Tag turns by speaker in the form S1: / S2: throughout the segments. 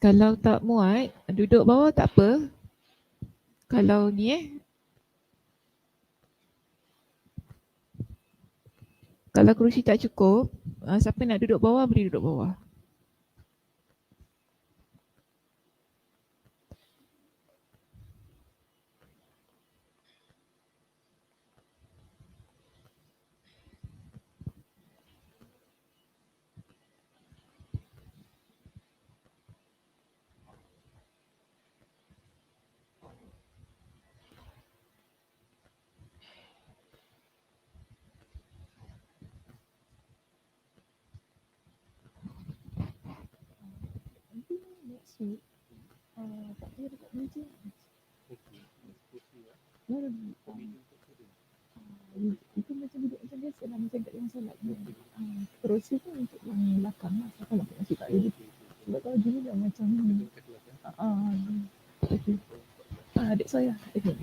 S1: Kalau tak muat, duduk bawah tak apa. Kalau ni kalau kerusi tak cukup, siapa nak duduk bawah boleh duduk bawah. Next week, tak payah dekat meja. Itu macam duduk macam biasa lah, macam kat yang solat ni. Kerusi tu untuk yang belakang lah. Siapa nak masih tak boleh duduk. Sebab kalau dulu dah macam ni. Okay. Adik saya. Okay.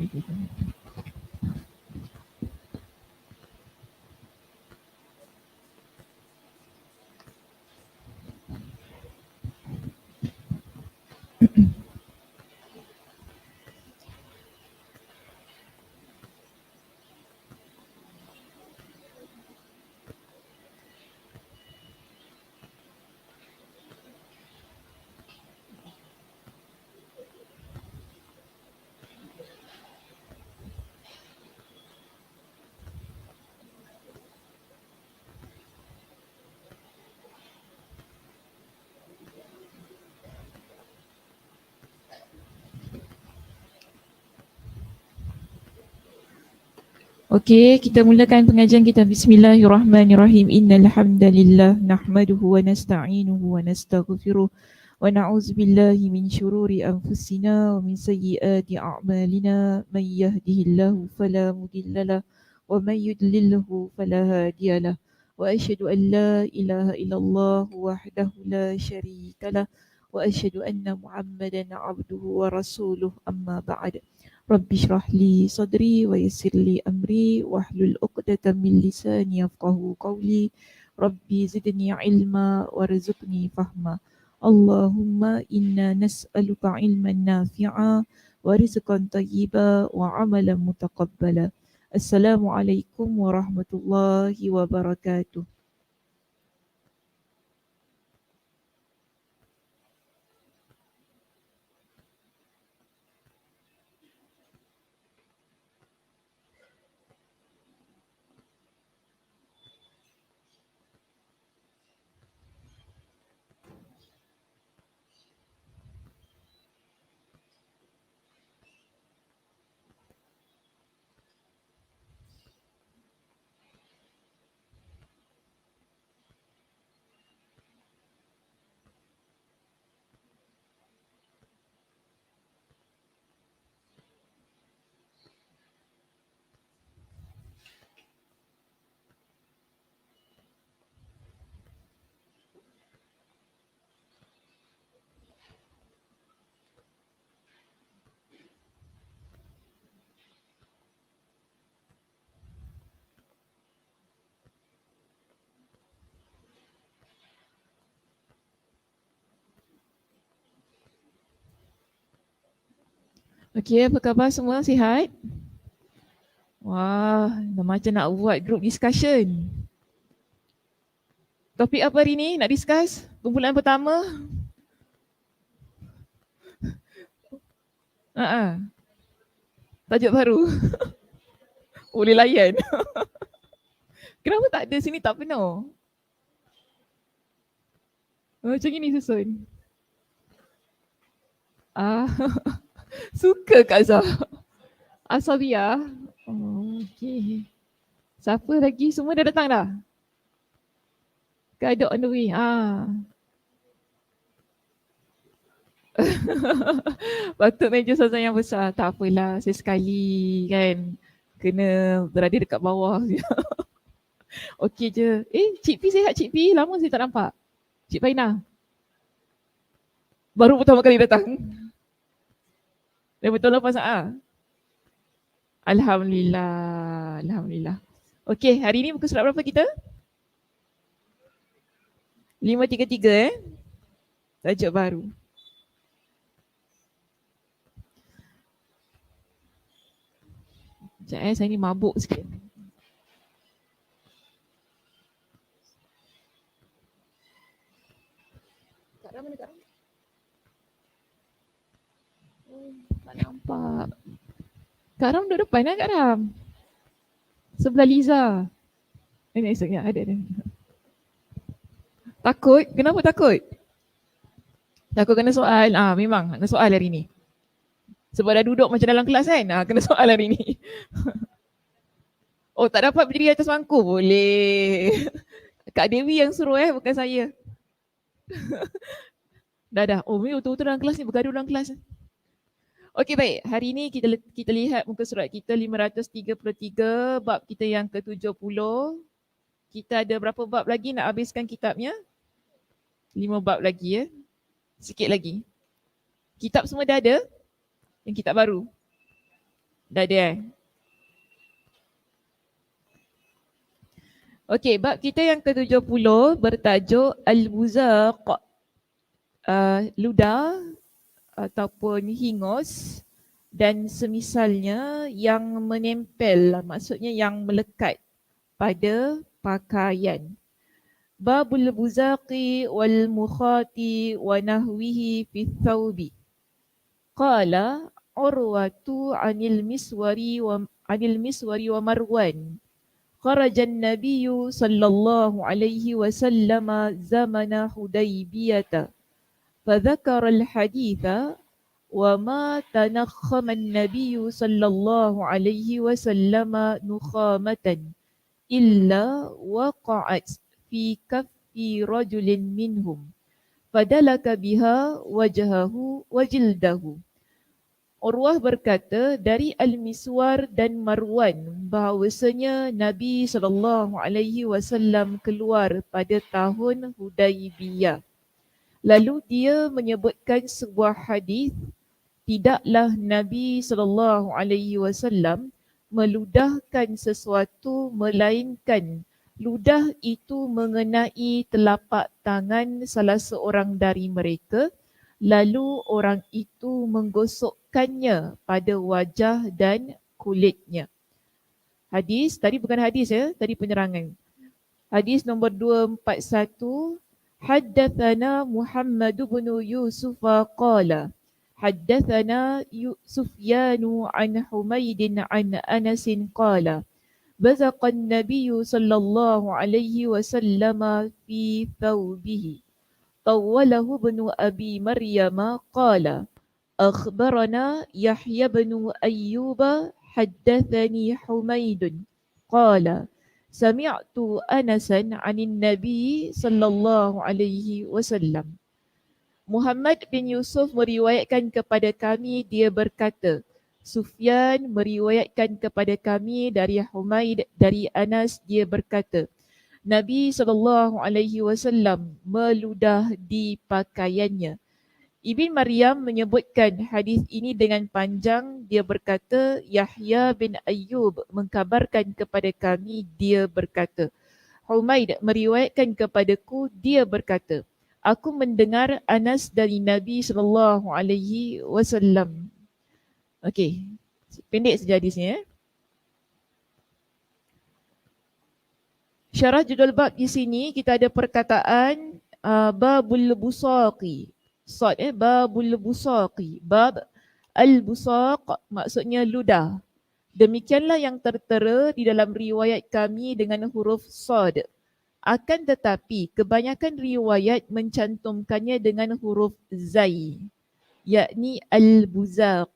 S1: Okey, kita mulakan pengajian kita. Bismillahirrahmanirrahim. Innal hamdalillah nahmaduhu wa nasta'inuhu wa nastaghfiruh wa na'udzu billahi min shururi anfusina wa min sayyiati a'malina. May yahdihillahu fala mudhillalah wa may yudlilhu fala hadiyalah. Wa asyhadu an la ilaha illallah wahdahu la syarikalah wa asyhadu anna Muhammadan 'abduhu wa rasuluh. Amma ba'd. Rabbi shrah li sadri wa yassir li amri wahlul 'uqdatam min lisani yafqahu qawli. Rabbi zidni ilma warzuqni fahma. Allahumma inna nas'aluka ilman nafi'a wa rizqan thayyiba wa amalan mutaqabbala. Assalamualaikum warahmatullahi wabarakatuh. Okey, apa khabar semua? Sihat? Wah, dah macam nak buat group discussion. Topik apa hari ni nak discuss? Kumpulan pertama. Tajuk baru. Boleh layan. Kenapa tak ada sini tak penuh? Macam ni susun. Suka Kak Zah. Asabia. Okay. Siapa lagi? Semua dah datang dah? Kak on the way. Patut meja Ustazah yang besar. Tak apalah, sesekali kan kena berada dekat bawah. Okey je. Cik P sihat Cik P? Lama saya tak nampak. Cik Faina. Baru pertama kali datang. Dah betul lepas Alhamdulillah. Alhamdulillah. Okey, hari ni muka surat berapa kita? 533 Tajuk baru. Sekejap saya ni mabuk sikit. Kak Ram mana Kak Ram? Tak nampak. Kak Ram duduk depan lah Kak Ram. Sebelah Liza. Ini esoknya ada. Takut? Kenapa takut? Takut kena soal. Memang kena soal hari ni. Sebab dah duduk macam dalam kelas kan. Kena soal hari ni. Oh, tak dapat berdiri atas bangku? Boleh. Kak Dewi yang suruh bukan saya. Dah. Oh, ni betul-betul dalam kelas ni. Bergaduh dalam kelas. Okey, baik. Hari ni kita lihat muka surat kita 533, bab kita yang ke-70. Kita ada berapa bab lagi nak habiskan kitabnya? 5 bab lagi Sikit lagi. Kitab semua dah ada? Yang kitab baru? Dah ada Okey, bab kita yang ke-70 bertajuk Al-Buzaq. Ludah ataupun hingus dan semisalnya yang menempel, maksudnya yang melekat pada pakaian. Babul buzaqi wal mukhati wa nahwihi fi thawbi. Qala Urwatu anil miswari wa marwan. Kharajan nabiyyu sallallahu alaihi wasallam zamana Hudaybiyah. فذكر الحديث وما تنخم النبي صلى الله عليه وسلم نخامة إلا وقعت في كف رجل منهم فدلك بها وجهه وجلده. Urwah berkata dari Al-Miswar dan Marwan bahawasanya Nabi SAW keluar pada tahun Hudaybiyah. Lalu dia menyebutkan sebuah hadis, tidaklah Nabi SAW meludahkan sesuatu melainkan ludah itu mengenai telapak tangan salah seorang dari mereka, lalu orang itu menggosokkannya pada wajah dan kulitnya. Hadis, tadi bukan hadis tadi penerangan. Hadis nombor 241. حدثنا محمد بن يوسف قال حدثنا سفيان عن حميد عن أنس قال بزق النبي صلى الله عليه وسلم في ثوبه طوله ابن أبي مريم قال أخبرنا يحيى بن أيوب حدثني حميد قال Sami'tu Anasan 'anin Nabi sallallahu alaihi wasallam. Muhammad bin Yusuf meriwayatkan kepada kami, dia berkata, Sufyan meriwayatkan kepada kami dari Humaid dari Anas, dia berkata, Nabi sallallahu alaihi wasallam meludah di pakaiannya. Ibn Maryam menyebutkan hadis ini dengan panjang. Dia berkata, Yahya bin Ayyub mengkabarkan kepada kami, dia berkata, Humaid meriwayatkan kepadaku, dia berkata, aku mendengar Anas dari Nabi SAW. Okey, pendek saja hadisnya. Syarah judul bab di sini kita ada perkataan babul busaqi. Babul busaqi. Bab al-busaq maksudnya ludah. Demikianlah yang tertera di dalam riwayat kami dengan huruf sad. Akan tetapi kebanyakan riwayat mencantumkannya dengan huruf zai, yakni al-buzaq.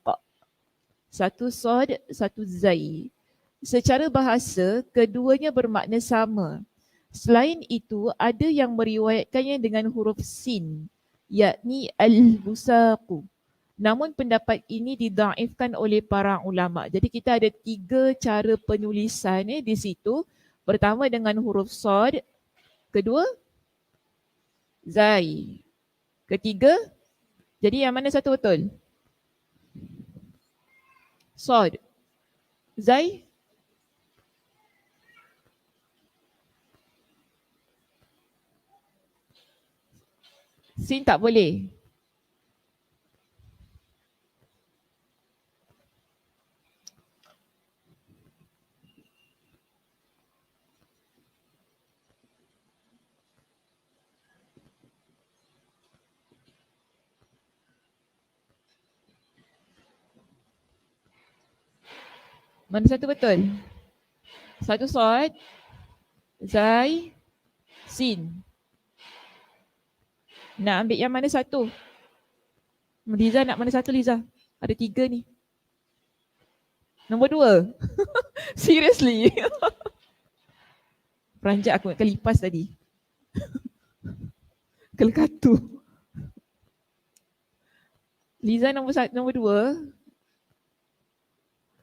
S1: Satu sad, satu zai. Secara bahasa, keduanya bermakna sama. Selain itu, ada yang meriwayatkannya dengan huruf sin, yakni al-busaqu. Namun pendapat ini didaifkan oleh para ulama. Jadi kita ada 3 cara penulisan di situ. Pertama dengan huruf sad, kedua zai, ketiga, jadi yang mana satu betul? Sad, zai. Sin tak boleh. Mana satu betul? Satu sod, zai, sin. Nak ambil yang mana satu? Liza nak mana satu Liza? Ada 3 ni. Nombor 2. Seriously. Peranjat aku nak kelipas tadi. Kelekatu. Liza nombor 2.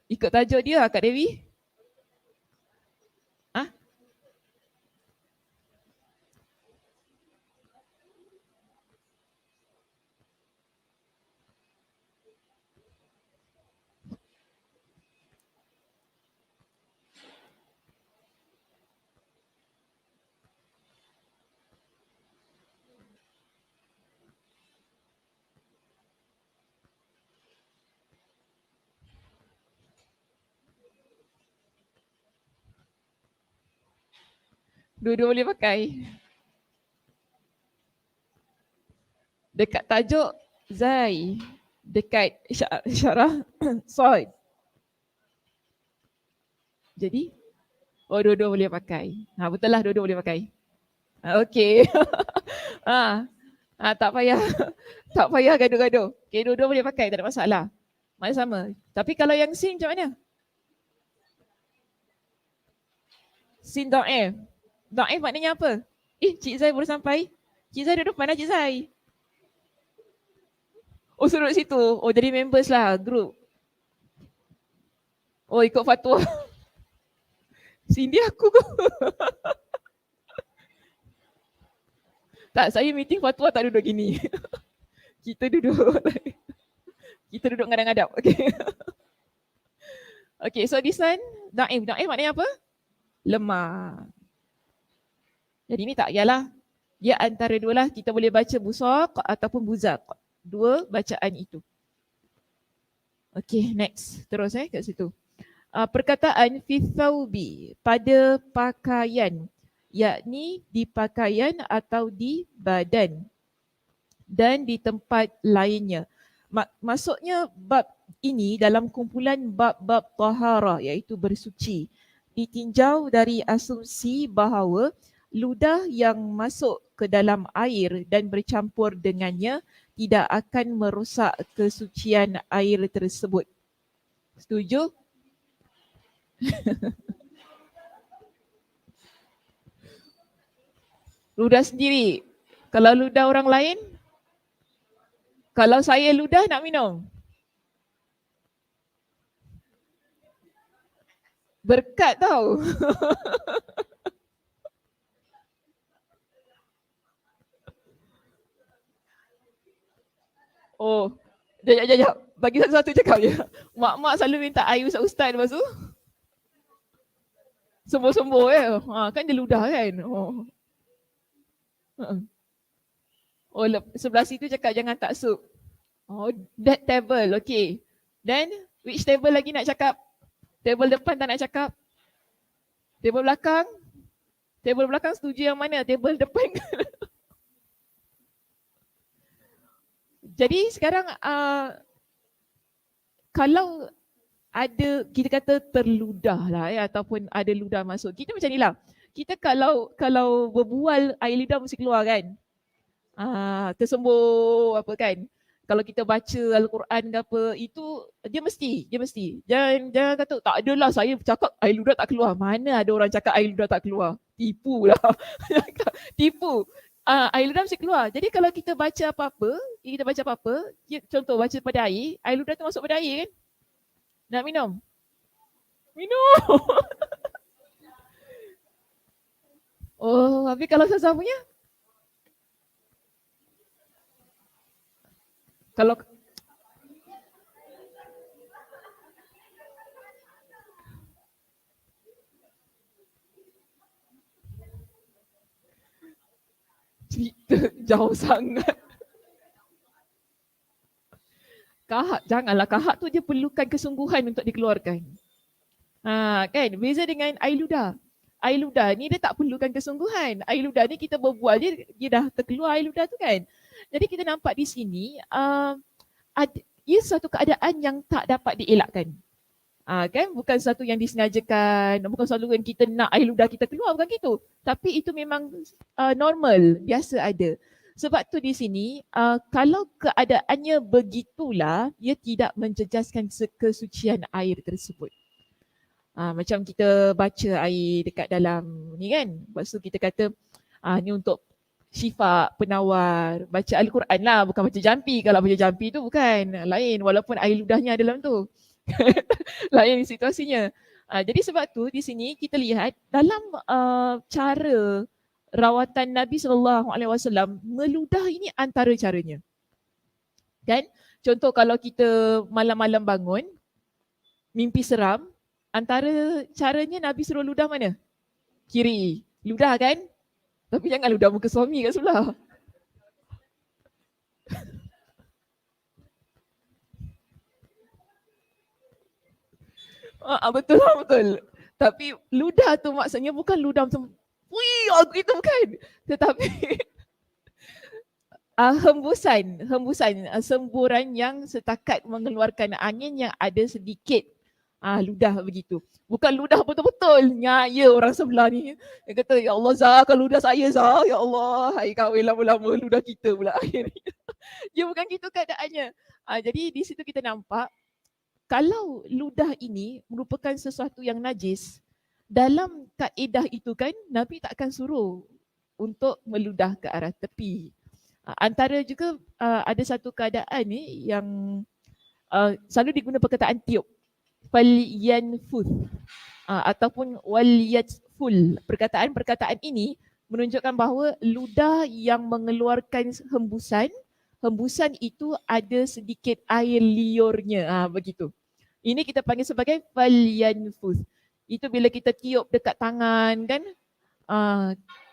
S1: Ikut tajuk dia Kak Dewi. Ah? Dua-dua boleh pakai. Dekat tajuk Zai. Dekat syarah Sod. Jadi dua-dua boleh pakai. Betul lah dua-dua boleh pakai. Okay. Tak payah tak payah gaduh-gaduh. Okay, dua-dua boleh pakai, tak ada masalah. Makna sama. Tapi kalau yang sin macam mana? Sin da'if. Da'if maknanya apa? Cik Zai baru sampai. Cik Zai duduk mana Cik Zai? Suruh situ. Jadi members lah, group. Ikut fatwa. Cindy aku ke? Tak, saya meeting fatwa tak duduk gini. Kita duduk ngadap-ngadap. Okay. Okay, so this one, da'if. Da'if maknanya apa? Lemah. Jadi ni tak payahlah. Dia antara dua lah. Kita boleh baca busaq ataupun buzaq. Dua bacaan itu. Okay, next. Terus kat situ. Perkataan fi thawbi, pada pakaian, yakni di pakaian atau di badan dan di tempat lainnya. Maksudnya bab ini dalam kumpulan bab-bab taharah, iaitu bersuci, ditinjau dari asumsi bahawa ludah yang masuk ke dalam air dan bercampur dengannya tidak akan merosak kesucian air tersebut. Setuju? Ludah sendiri. Kalau ludah orang lain, kalau saya ludah nak minum. Berkat tau. Sekejap. Bagi satu-satu cakap je. Mak-mak selalu minta air ustaz-ustaz lepas tu. Sembuh-sembuh kan dia ludah kan. Sebelah situ cakap jangan taksub. That table, okay. Then, which table lagi nak cakap? Table depan tak nak cakap? Table belakang? Table belakang setuju yang mana? Table depan ke? Jadi sekarang kalau ada, kita kata terludah lah ataupun ada ludah masuk. Kita macam ni lah. Kita kalau berbual, air lidah mesti keluar kan? Tersembur apa kan? Kalau kita baca Al-Quran ke apa, itu dia mesti. Jangan kata tak adalah saya cakap air ludah tak keluar. Mana ada orang cakap air ludah tak keluar? Tipu lah. Tipu. Air ludah mesti keluar. Jadi kalau kita baca apa-apa, contoh baca pada air ludah tu masuk pada air kan? Nak minum? Minum. Habis kalau Sazah punya? Kalau cerita jauh sangat. Kahak, janganlah kahak tu dia perlukan kesungguhan untuk dikeluarkan. Kan, beza dengan air ludah. Air ludah ni dia tak perlukan kesungguhan. Air ludah ni kita berbual dia dah terkeluar air ludah tu kan. Jadi kita nampak di sini ia satu keadaan yang tak dapat dielakkan. Kan bukan satu yang disengajakan, bukan selalu yang kita nak air ludah kita keluar, bukan gitu. Tapi itu memang normal, biasa ada. Sebab tu di sini kalau keadaannya begitulah, ia tidak menjejaskan kesucian air tersebut. Macam kita baca air dekat dalam ni kan. Lepas tu kita kata ni untuk syifa, penawar. Baca Al-Quran lah, bukan baca jampi. Kalau baca jampi tu bukan, lain. Walaupun air ludahnya ada dalam tu. Lain situasinya. Jadi sebab tu di sini kita lihat dalam cara rawatan Nabi SAW meludah ini antara caranya. Kan? Contoh kalau kita malam-malam bangun, mimpi seram, antara caranya Nabi suruh ludah mana? Kiri. Ludah kan? Tapi jangan ludah muka suami kat sebelah. Betul lah, betul. Tapi ludah tu maksudnya bukan ludah macam wih, aku itu bukan. Tetapi hembusan, semburan yang setakat mengeluarkan angin yang ada sedikit ludah begitu. Bukan ludah betul-betul nyaya orang sebelah ni. Dia kata, ya Allah Zah, kalau ludah saya Zah, ya Allah, hai kahwin lama-lama ludah kita pula akhir ni. Dia bukan gitu keadaannya. Jadi di situ kita nampak kalau ludah ini merupakan sesuatu yang najis, dalam kaedah itu kan Nabi tak akan suruh untuk meludah ke arah tepi. Antara juga ada satu keadaan ni yang selalu digunakan perkataan tiup. Falyanfuth ataupun walyatful. Perkataan-perkataan ini menunjukkan bahawa ludah yang mengeluarkan hembusan itu ada sedikit air liurnya, begitu. Ini kita panggil sebagai falyanfuth. Itu bila kita tiup dekat tangan kan,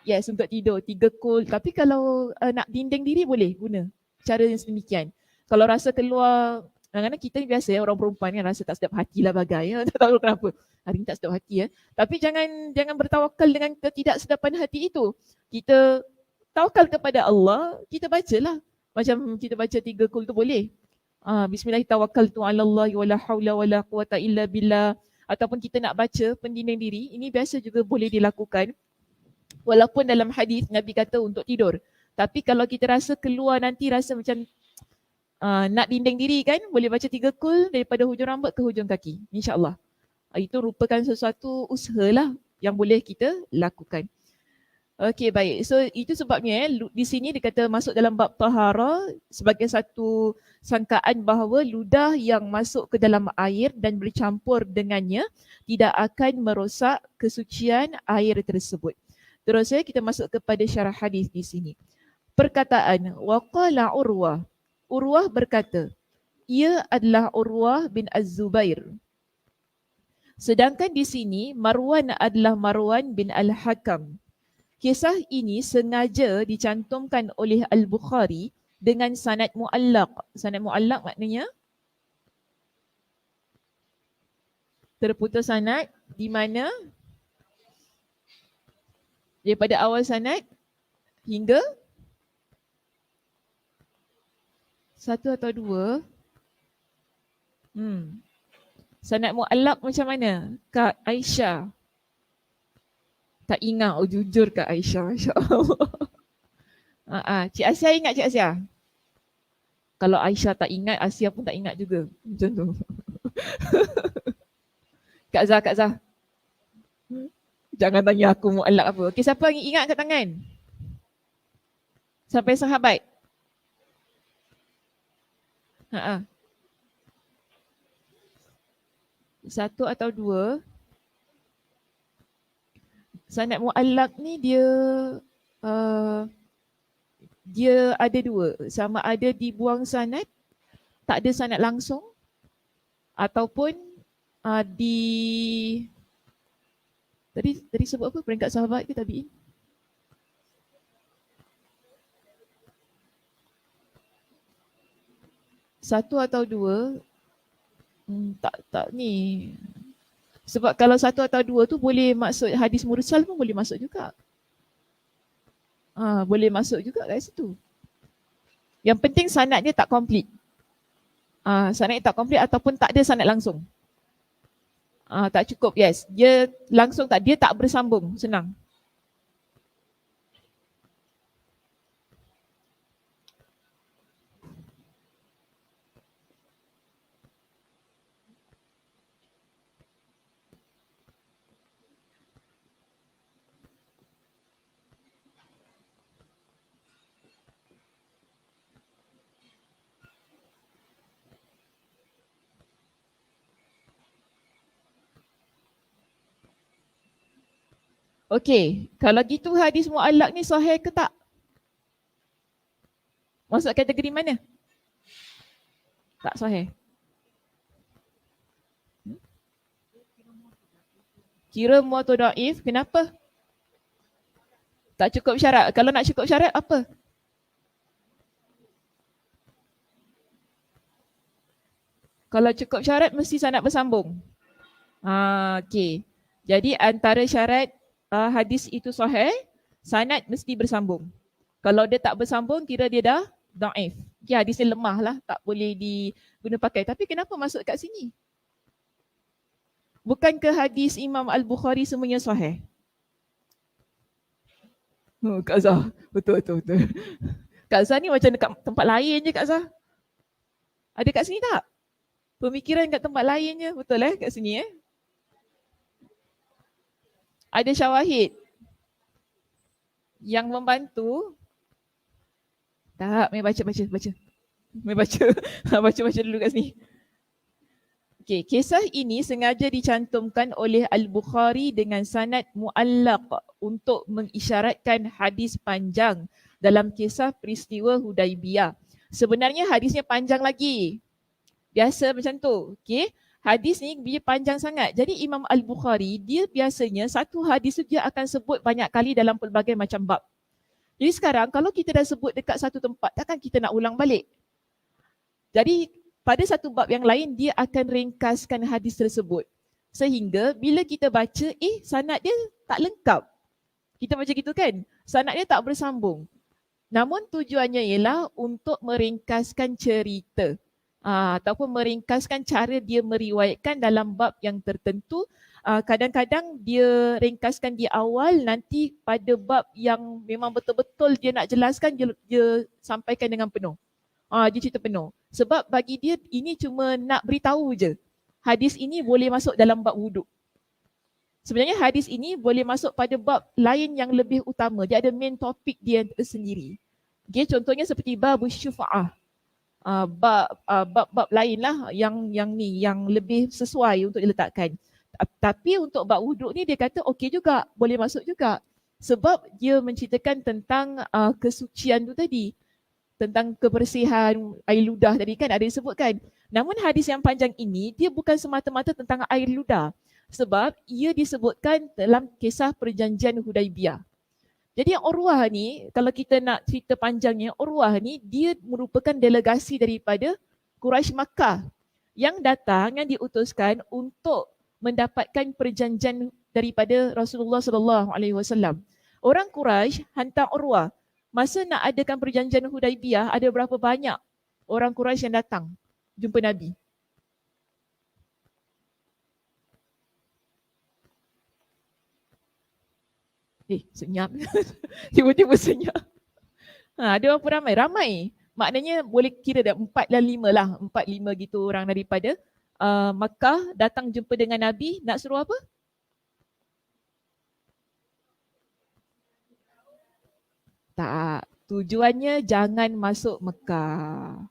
S1: yes, untuk tidur 3 kul. Tapi kalau nak dinding diri boleh guna cara yang sedemikian. Kalau rasa keluar, kadang-kadang kita ni biasa orang perempuan kan rasa tak sedap hati lah bagai ya. Tak tahu kenapa. Hari ni tak sedap hati ya. Tapi jangan bertawakal dengan ketidaksedapan hati itu. Kita tawakal kepada Allah, kita bacalah. Macam kita baca 3 kul tu boleh. Bismillahirrahmanirrahim. Wala haula wala quwata illa billah. Ataupun kita nak baca pendinding diri, ini biasa juga boleh dilakukan. Walaupun dalam hadis Nabi kata untuk tidur. Tapi kalau kita rasa keluar nanti rasa macam nak dinding diri kan, boleh baca 3 kul daripada hujung rambut ke hujung kaki. InsyaAllah. Itu merupakan sesuatu usaha lah yang boleh kita lakukan. Okey, baik. So itu sebabnya di sini dia kata masuk dalam bab tahara sebagai satu sangkaan bahawa ludah yang masuk ke dalam air dan bercampur dengannya tidak akan merosak kesucian air tersebut. Terus kita masuk kepada syarah hadis di sini. Perkataan waqala Urwah. Urwah berkata, ia adalah Urwah bin Az-Zubair. Sedangkan di sini Marwan adalah Marwan bin Al-Hakam. Kisah ini sengaja dicantumkan oleh Al-Bukhari dengan sanad mu'allaq. Sanad mu'allaq maknanya terputus sanad di mana daripada awal sanad hingga satu atau dua. Sanad mu'allaq macam mana? Kak Aisyah. Tak ingat, jujur Kak Aisyah, Masya Allah. Cik Asia ingat Cik Asia? Kalau Aisyah tak ingat, Asia pun tak ingat juga. Macam tu. Kak Zah. Jangan tanya aku mu'allaq apa. Okey, siapa yang ingat kat tangan? Sampai sahabat? Satu atau dua. Sanad mu'allaq ni dia ada dua. Sama ada dibuang sanad, tak ada sanad langsung, ataupun tadi sebut apa? Peringkat sahabat ke tabi'in? Satu atau dua, tak ni. Sebab kalau satu atau dua tu boleh maksud hadis mursal pun boleh masuk juga. Boleh masuk juga kat situ. Yang penting sanad dia tak komplit. Sanad tak komplit ataupun tak ada sanad langsung. Tak cukup, yes. Dia langsung tak, dia tak bersambung, senang. Okey, kalau gitu hadis mu'allaq ni sahih ke tak? Masuk kategori mana? Tak sahih. Kira muat atau daif, kenapa? Tak cukup syarat. Kalau nak cukup syarat, apa? Kalau cukup syarat, mesti sanad bersambung. Okey. Jadi antara syarat hadis itu sahih, sanad mesti bersambung. Kalau dia tak bersambung, kira dia dah daif. Okay, hadisnya lemah lah, tak boleh diguna pakai. Tapi kenapa masuk kat sini? Bukankah hadis Imam Al-Bukhari semuanya sahih? Kak Zah, betul. Kak Zah ni macam dekat tempat lain je Kak Zah. Ada kat sini tak? Pemikiran kat tempat lain je, betul kat sini Ada syawahid yang membantu. Tak, mai baca. Mai baca. Baca dulu kat sini. Okey, kisah ini sengaja dicantumkan oleh Al-Bukhari dengan sanad mu'allaq untuk mengisyaratkan hadis panjang dalam kisah peristiwa Hudaibiyah. Sebenarnya hadisnya panjang lagi. Biasa macam tu. Okey, hadis ni dia panjang sangat. Jadi Imam Al-Bukhari dia biasanya satu hadis tu dia akan sebut banyak kali dalam pelbagai macam bab. Jadi sekarang kalau kita dah sebut dekat satu tempat, takkan kita nak ulang balik. Jadi pada satu bab yang lain dia akan ringkaskan hadis tersebut. Sehingga bila kita baca, sanad dia tak lengkap. Kita macam gitu kan? Sanad dia tak bersambung. Namun tujuannya ialah untuk meringkaskan cerita. Ataupun meringkaskan cara dia meriwayatkan dalam bab yang tertentu. Kadang-kadang dia ringkaskan di awal, nanti pada bab yang memang betul-betul dia nak jelaskan, dia sampaikan dengan penuh. Dia cerita penuh. Sebab bagi dia ini cuma nak beritahu je. Hadis ini boleh masuk dalam bab wuduk. Sebenarnya hadis ini boleh masuk pada bab lain yang lebih utama. Dia ada main topik dia sendiri. Okay, contohnya seperti bab syufa'ah. Bab lain lah yang lebih sesuai untuk diletakkan. Tapi untuk bab wuduk ni dia kata okey juga, boleh masuk juga. Sebab dia menceritakan tentang kesucian tu tadi. Tentang kebersihan air ludah tadi kan ada disebutkan. Namun hadis yang panjang ini dia bukan semata-mata tentang air ludah. Sebab ia disebutkan dalam kisah perjanjian Hudaibiyah. Jadi yang Urwah ni, kalau kita nak cerita panjangnya, Urwah ni dia merupakan delegasi daripada Quraisy Makkah yang datang, yang diutuskan untuk mendapatkan perjanjian daripada Rasulullah SAW. Orang Quraisy hantar Urwah. Masa nak adakan perjanjian Hudaibiyah, ada berapa banyak orang Quraisy yang datang jumpa Nabi? Senyap. Tiba-tiba senyap. Ada berapa ramai? Ramai. Maknanya boleh kira dah 4 dan 5 lah. 4-5 gitu orang daripada Makkah datang jumpa dengan Nabi. Nak suruh apa? Tak. Tujuannya jangan masuk Mekah.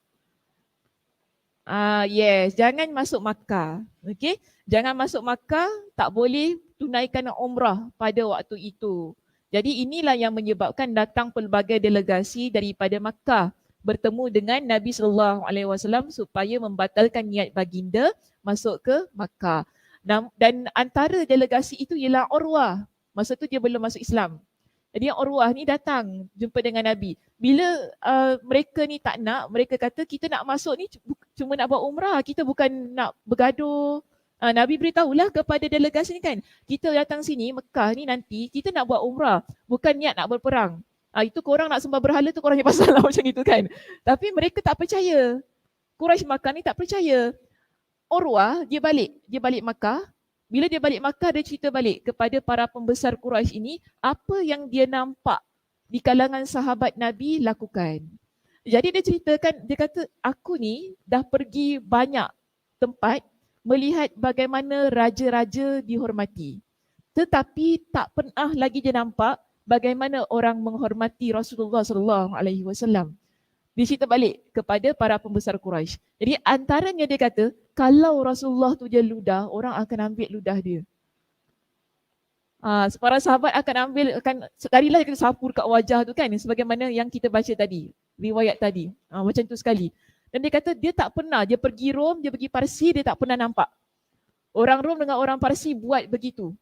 S1: Yes, jangan masuk Makkah. Okey? Jangan masuk Makkah, tak boleh tunaikan umrah pada waktu itu. Jadi inilah yang menyebabkan datang pelbagai delegasi daripada Makkah bertemu dengan Nabi SAW supaya membatalkan niat baginda masuk ke Makkah. Dan antara delegasi itu ialah Urwah. Masa tu dia belum masuk Islam. Jadi yang Urwah ni datang jumpa dengan Nabi. Bila mereka ni tak nak, mereka kata kita nak masuk ni cuma nak buat umrah, kita bukan nak bergaduh. Nabi beritahulah kepada delegasi ni kan, kita datang sini Mekah ni nanti kita nak buat umrah, bukan niat nak berperang. Itu korang nak sembah berhala tu korang yang pasal lah macam itu kan. Tapi mereka tak percaya. Quraisy Makkah ni tak percaya. Urwah dia balik Makkah. Bila dia balik Makkah, dia cerita balik kepada para pembesar Quraisy ini apa yang dia nampak di kalangan sahabat Nabi lakukan. Jadi dia ceritakan, dia kata aku ni dah pergi banyak tempat melihat bagaimana raja-raja dihormati. Tetapi tak pernah lagi dia nampak bagaimana orang menghormati Rasulullah sallallahu alaihi wasallam. Dia cerita balik kepada para pembesar Quraisy. Jadi antaranya dia kata, kalau Rasulullah tu dia ludah, orang akan ambil ludah dia. Para sahabat akan sekalilah dia kata sapu dekat wajah tu kan, sebagaimana yang kita baca tadi, riwayat tadi. Macam tu sekali. Dan dia kata dia tak pernah, dia pergi Rom, dia pergi Parsi, dia tak pernah nampak orang Rom dengan orang Parsi buat begitu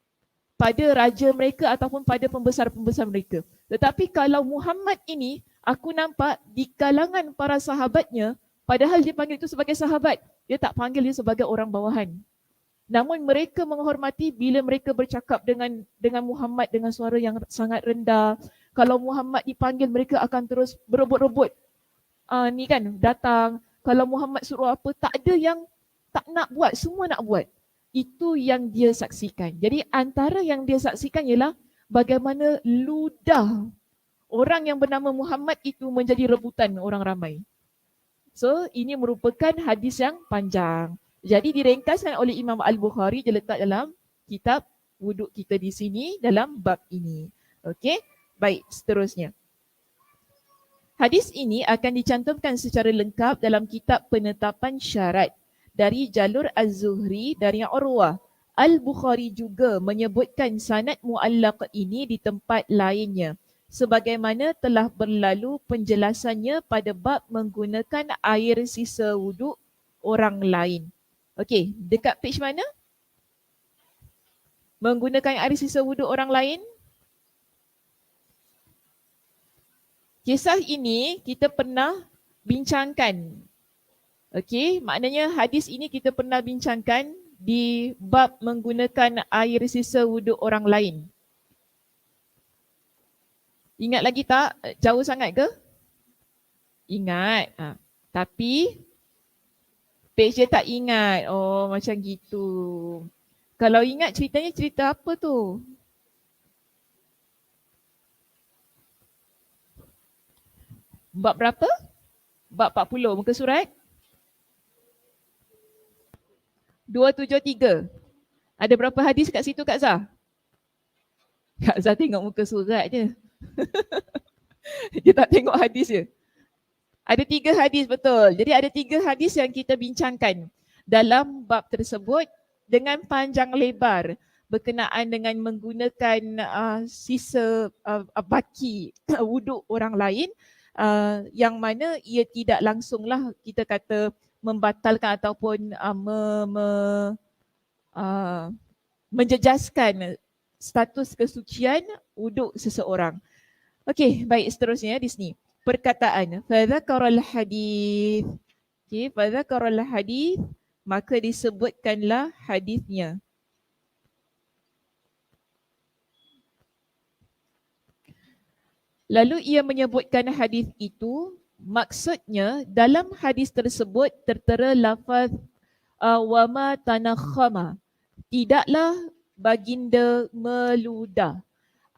S1: pada raja mereka ataupun pada pembesar-pembesar mereka. Tetapi kalau Muhammad ini, aku nampak di kalangan para sahabatnya, padahal dia panggil itu sebagai sahabat, dia tak panggil dia sebagai orang bawahan. Namun mereka menghormati bila mereka bercakap dengan Muhammad dengan suara yang sangat rendah. Kalau Muhammad dipanggil, mereka akan terus berebut-rebut. Ni kan datang. Kalau Muhammad suruh apa, tak ada yang tak nak buat, semua nak buat. Itu yang dia saksikan. Jadi antara yang dia saksikan ialah bagaimana ludah orang yang bernama Muhammad itu menjadi rebutan orang ramai. So ini merupakan hadis yang panjang. Jadi diringkaskan oleh Imam Al-Bukhari, dia letak dalam kitab wuduk kita di sini dalam bab ini. Okey, baik, seterusnya. Hadis ini akan dicantumkan secara lengkap dalam kitab penetapan syarat dari jalur Az-Zuhri dari Urwah. Al-Bukhari juga menyebutkan sanad muallaq ini di tempat lainnya, sebagaimana telah berlalu penjelasannya pada bab menggunakan air sisa wuduk orang lain. Okey, dekat page mana? Menggunakan air sisa wuduk orang lain. Kisah ini kita pernah bincangkan. Okey, maknanya hadis ini kita pernah bincangkan di bab menggunakan air sisa wuduk orang lain. Ingat lagi tak? Jauh sangat ke? Ingat. Tapi page dia tak ingat. Oh, macam gitu. Kalau ingat ceritanya cerita apa tu? Bab berapa? Bab 40, muka surat 273. Ada berapa hadis kat situ Kak Zah? Kak Zah tengok muka surat je. Dia tak tengok hadis je. Ada 3 hadis, betul. Jadi ada 3 hadis yang kita bincangkan dalam bab tersebut dengan panjang lebar berkenaan dengan menggunakan sisa baki wuduk orang lain, yang mana ia tidak langsunglah kita kata membatalkan ataupun menjejaskan status kesucian wuduk seseorang. Okey, baik, seterusnya di sini. Perkataan fadzakarul hadis. Okey, fadzakarul hadis, maka disebutkanlah hadisnya. Lalu ia menyebutkan hadis itu, maksudnya dalam hadis tersebut tertera lafaz wama tanakhama, tidaklah baginda meludah.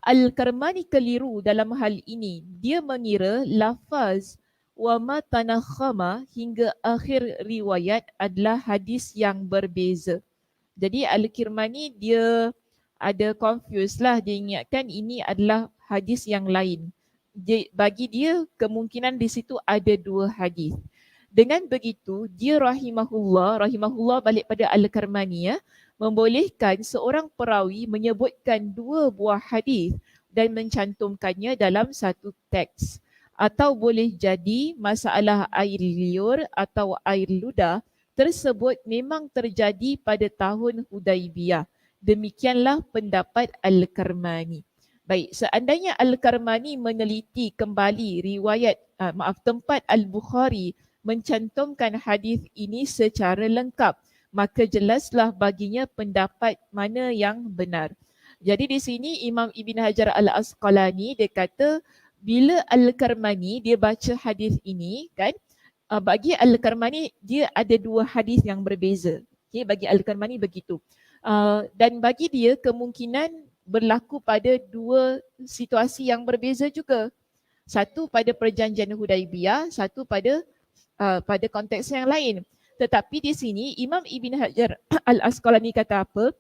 S1: Al-Karmani keliru dalam hal ini. Dia mengira lafaz wama tanakhama hingga akhir riwayat adalah hadis yang berbeza. Jadi Al-Kirmani dia ada confused lah, dia ingatkan ini adalah hadis yang lain. Bagi dia kemungkinan di situ ada 2 hadis. Dengan begitu dia rahimahullah balik pada Al-Karmani ya, membolehkan seorang perawi menyebutkan 2 buah hadis dan mencantumkannya dalam satu teks. Atau boleh jadi masalah air liur atau air ludah tersebut memang terjadi pada tahun Hudaibiyah. Demikianlah pendapat Al-Karmani. Baik, seandainya Al-Karmani meneliti kembali riwayat, tempat Al-Bukhari mencantumkan hadis ini secara lengkap, maka jelaslah baginya pendapat mana yang benar. Jadi di sini Imam Ibn Hajar Al-Asqalani dia kata bila Al-Karmani dia baca hadis ini kan, bagi Al-Karmani dia ada dua hadis yang berbeza. Okay, bagi Al-Karmani begitu. Dan bagi dia kemungkinan berlaku pada dua situasi yang berbeza juga. Satu pada perjanjian Hudaibiyah, satu pada konteks yang lain. Tetapi di sini Imam Ibn Hajar Al-Asqalani kata apa?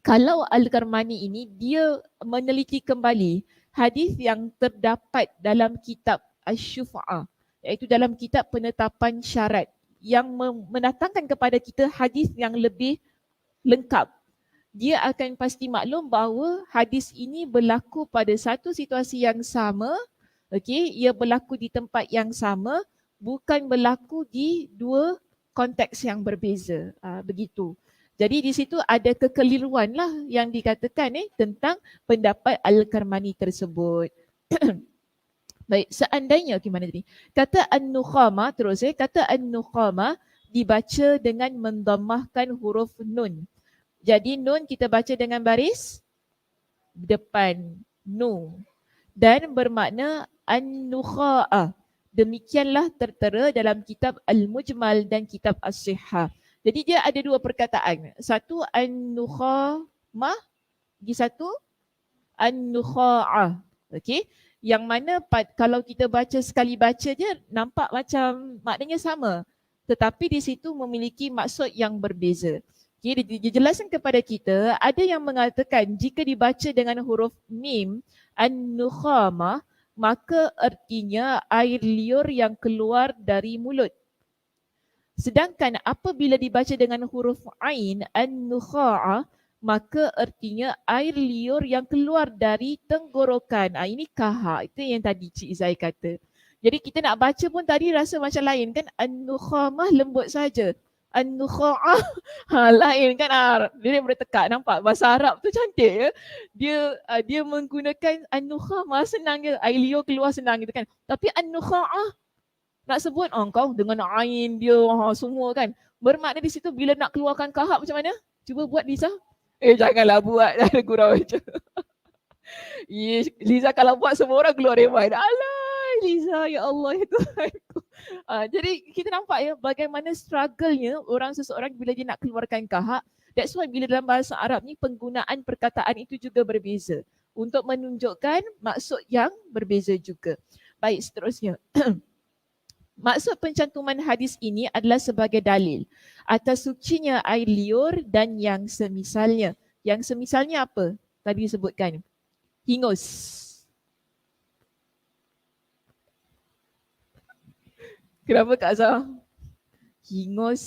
S1: Kalau Al-Karmani ini dia meneliti kembali hadis yang terdapat dalam kitab Asy-Syufa'ah, iaitu dalam kitab penetapan syarat yang mendatangkan kepada kita hadis yang lebih lengkap, dia akan pasti maklum bahawa hadis ini berlaku pada satu situasi yang sama, okey, ia berlaku di tempat yang sama, bukan berlaku di dua konteks yang berbeza. Begitu. Jadi di situ ada kekeliruan lah yang dikatakan tentang pendapat Al-Karmani tersebut. Baik, seandainya gimana tadi? Kata An-Nukhama terus kata An-Nukhama dibaca dengan mendammahkan huruf nun. Jadi nun kita baca dengan baris depan, nu. Dan bermakna an-nukha'ah. Demikianlah tertera dalam kitab Al-Mujmal dan kitab As-Sihah. Jadi dia ada dua perkataan. Satu an-nukhamah, lagi satu an-nukha'ah. Okey. Yang mana kalau kita baca sekali baca je nampak macam maknanya sama. Tetapi di situ memiliki maksud yang berbeza. Okay, dijelaskan kepada kita, ada yang mengatakan jika dibaca dengan huruf mim, an-nukhamah, maka artinya air liur yang keluar dari mulut. Sedangkan apabila dibaca dengan huruf ain, an-nukha'ah, maka artinya air liur yang keluar dari tenggorokan. Ini kahak, itu yang tadi Cik Zai kata. Jadi kita nak baca pun tadi rasa macam lain kan, an-nukhamah lembut saja. An-nukha'ah lain kan, dia boleh tekak, nampak bahasa Arab tu cantik ya. Dia menggunakan an-nukhamah, senang je, air liur keluar senang gitu kan. Tapi an-nukha'ah nak sebut kau dengan ain dia semua kan, bermakna di situ bila nak keluarkan kahak macam mana? Cuba buat Liza. Janganlah buat, ada gurau je. Liza kalau buat semua orang keluar rewai. Alai Liza, ya Allah ya Tuhanku. Jadi kita nampak ya bagaimana struggle-nya seseorang bila dia nak keluarkan kahak. That's why bila dalam bahasa Arab ni penggunaan perkataan itu juga berbeza untuk menunjukkan maksud yang berbeza juga. Baik, seterusnya. Maksud pencantuman hadis ini adalah sebagai dalil atas sucinya air liur dan yang semisalnya. Yang semisalnya apa? Tadi disebutkan. Hingus. Kenapa Kak Azhar? Hingus.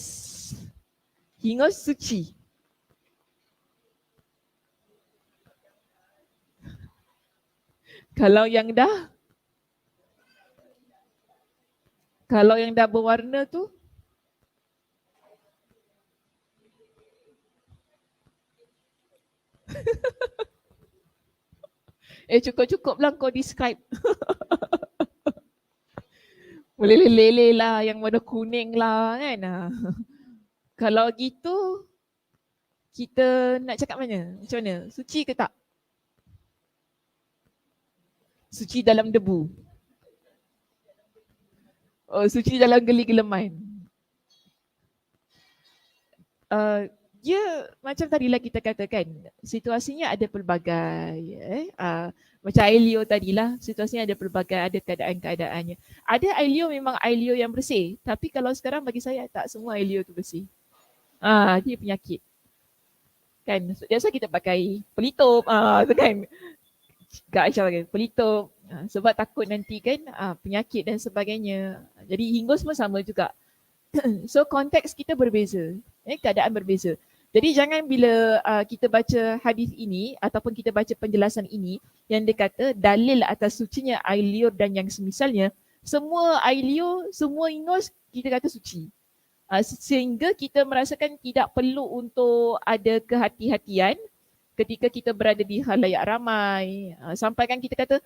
S1: Hingus suci. Kalau yang dah berwarna tu cukup lah kau describe. Boleh lele lah, yang warna kuning lah kan. Kalau gitu kita nak cakap mana? Macam mana? Suci ke tak? Suci dalam debu. Suci dalam geli-geleman. Dia macam tadilah kita katakan, situasinya ada pelbagai. Macam air liur tadilah, situasinya ada pelbagai, ada keadaan-keadaannya. Ada air liur memang air liur yang bersih, tapi kalau sekarang bagi saya tak semua air liur tu bersih. Dia penyakit. Kan, biasa kita pakai pelitup, tu kan. Kak Aisyah pakai pelitup, sebab takut nanti kan penyakit dan sebagainya. Jadi hinggus pun sama juga. So konteks kita berbeza, keadaan berbeza. Jadi jangan bila kita baca hadis ini ataupun kita baca penjelasan ini yang dia kata dalil atas sucinya air liur dan yang semisalnya, semua air liur, semua ingus kita kata suci. Sehingga kita merasakan tidak perlu untuk ada kehati-hatian ketika kita berada di khalayak ramai. Sampai kan kita kata,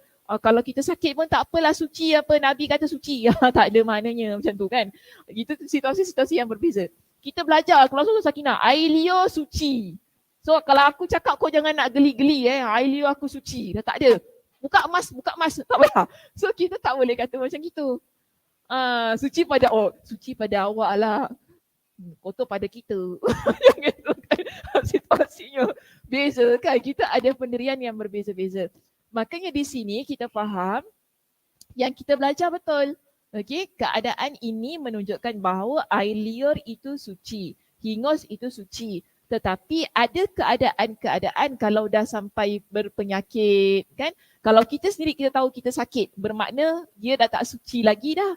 S1: kalau kita sakit pun tak apalah, suci apa, Nabi kata suci. Tak ada maknanya macam tu kan. Itu situasi-situasi yang berbeza. Kita belajar, kalau surah Sakinah, air liur suci. So kalau aku cakap kau jangan nak geli-geli air liur aku suci. Dah tak ada. Buka emas, tak payah. So kita tak boleh kata macam gitu. Suci pada awak lah. Kotor pada kita. Gitu kan. Situasinya beza kan. Kita ada pendirian yang berbeza-beza. Makanya di sini kita faham yang kita belajar betul. Okey, keadaan ini menunjukkan bahawa air liur itu suci, hingus itu suci. Tetapi ada keadaan-keadaan kalau dah sampai berpenyakit kan. Kalau kita sendiri kita tahu kita sakit, bermakna dia dah tak suci lagi dah.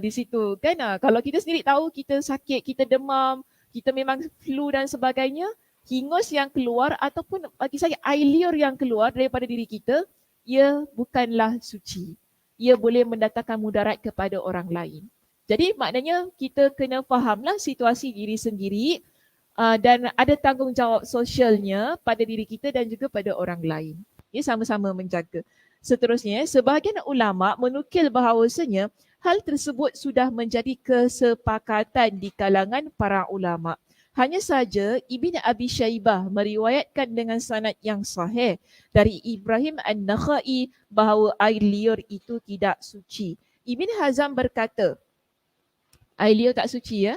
S1: Di situ kan. Kalau kita sendiri tahu kita sakit, kita demam, kita memang flu dan sebagainya, hingus yang keluar ataupun bagi saya air liur yang keluar daripada diri kita, ia bukanlah suci. Ia boleh mendatangkan mudarat kepada orang lain. Jadi maknanya kita kena fahamlah situasi diri sendiri dan ada tanggungjawab sosialnya pada diri kita dan juga pada orang lain. Ia sama-sama menjaga. Seterusnya, sebahagian ulama menukil bahawasanya hal tersebut sudah menjadi kesepakatan di kalangan para ulama. Hanya saja Ibn Abi Shaybah meriwayatkan dengan sanad yang sahih dari Ibrahim An-Nakhai bahawa air liur itu tidak suci. Ibn Hazm berkata, air liur tak suci ya?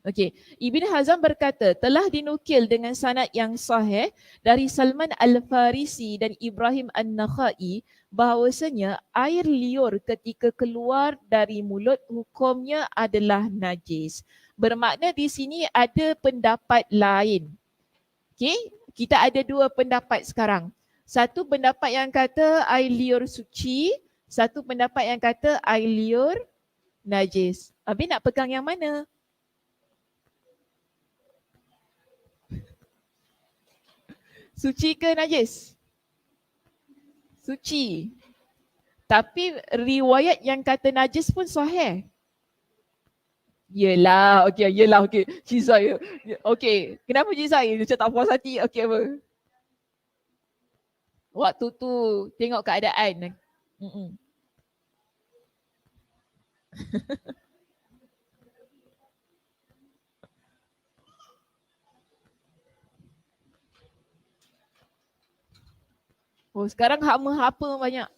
S1: Okey, Ibn Hazm berkata telah dinukil dengan sanad yang sahih dari Salman Al-Farisi dan Ibrahim An-Nakhai bahawasanya air liur ketika keluar dari mulut hukumnya adalah najis. Bermakna di sini ada pendapat lain. Okey, kita ada dua pendapat sekarang. Satu pendapat yang kata air liur suci, satu pendapat yang kata air liur najis. Habis nak pegang yang mana? Suci ke najis? Suci. Tapi riwayat yang kata najis pun sahih. Yelah, okey. Cizai. Okey, kenapa cizai? Macam tak puas hati. Okey apa? Waktu tu tengok keadaan. Oh, sekarang hama-hapa banyak.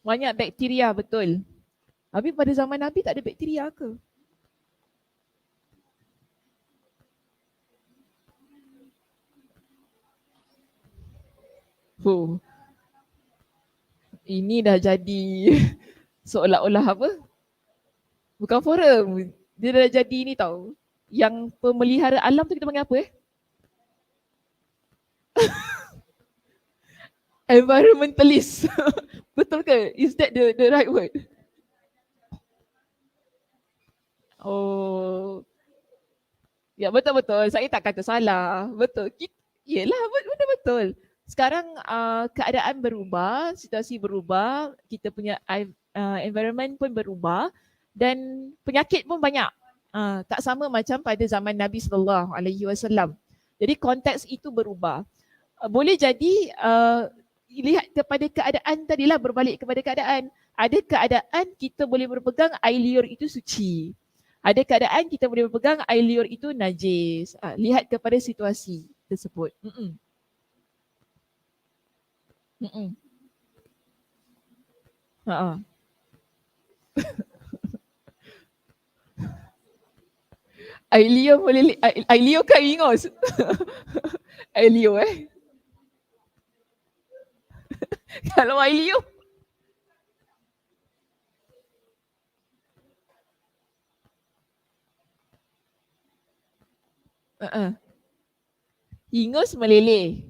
S1: Banyak bakteria, betul. Habis pada zaman Nabi tak ada bakteria ke? Oh. Ini dah jadi seolah-olah apa? Bukan forum. Dia dah jadi ni tau. Yang pemelihara alam tu kita panggil apa Environmentalist. Betul ke? Is that the right word? Oh. Ya betul-betul. Saya tak kata salah. Betul. Yelah betul-betul. Sekarang keadaan berubah, situasi berubah, kita punya environment pun berubah dan penyakit pun banyak. Tak sama macam pada zaman Nabi SAW. Jadi konteks itu berubah. Boleh jadi lihat kepada keadaan tadilah, berbalik kepada keadaan. Ada keadaan kita boleh berpegang air liur itu suci. Ada keadaan kita boleh berpegang air liur itu najis. Lihat kepada situasi tersebut. Air liur boleh, air liur kan ingus. Air liur Kalau air liur ingus meleleh.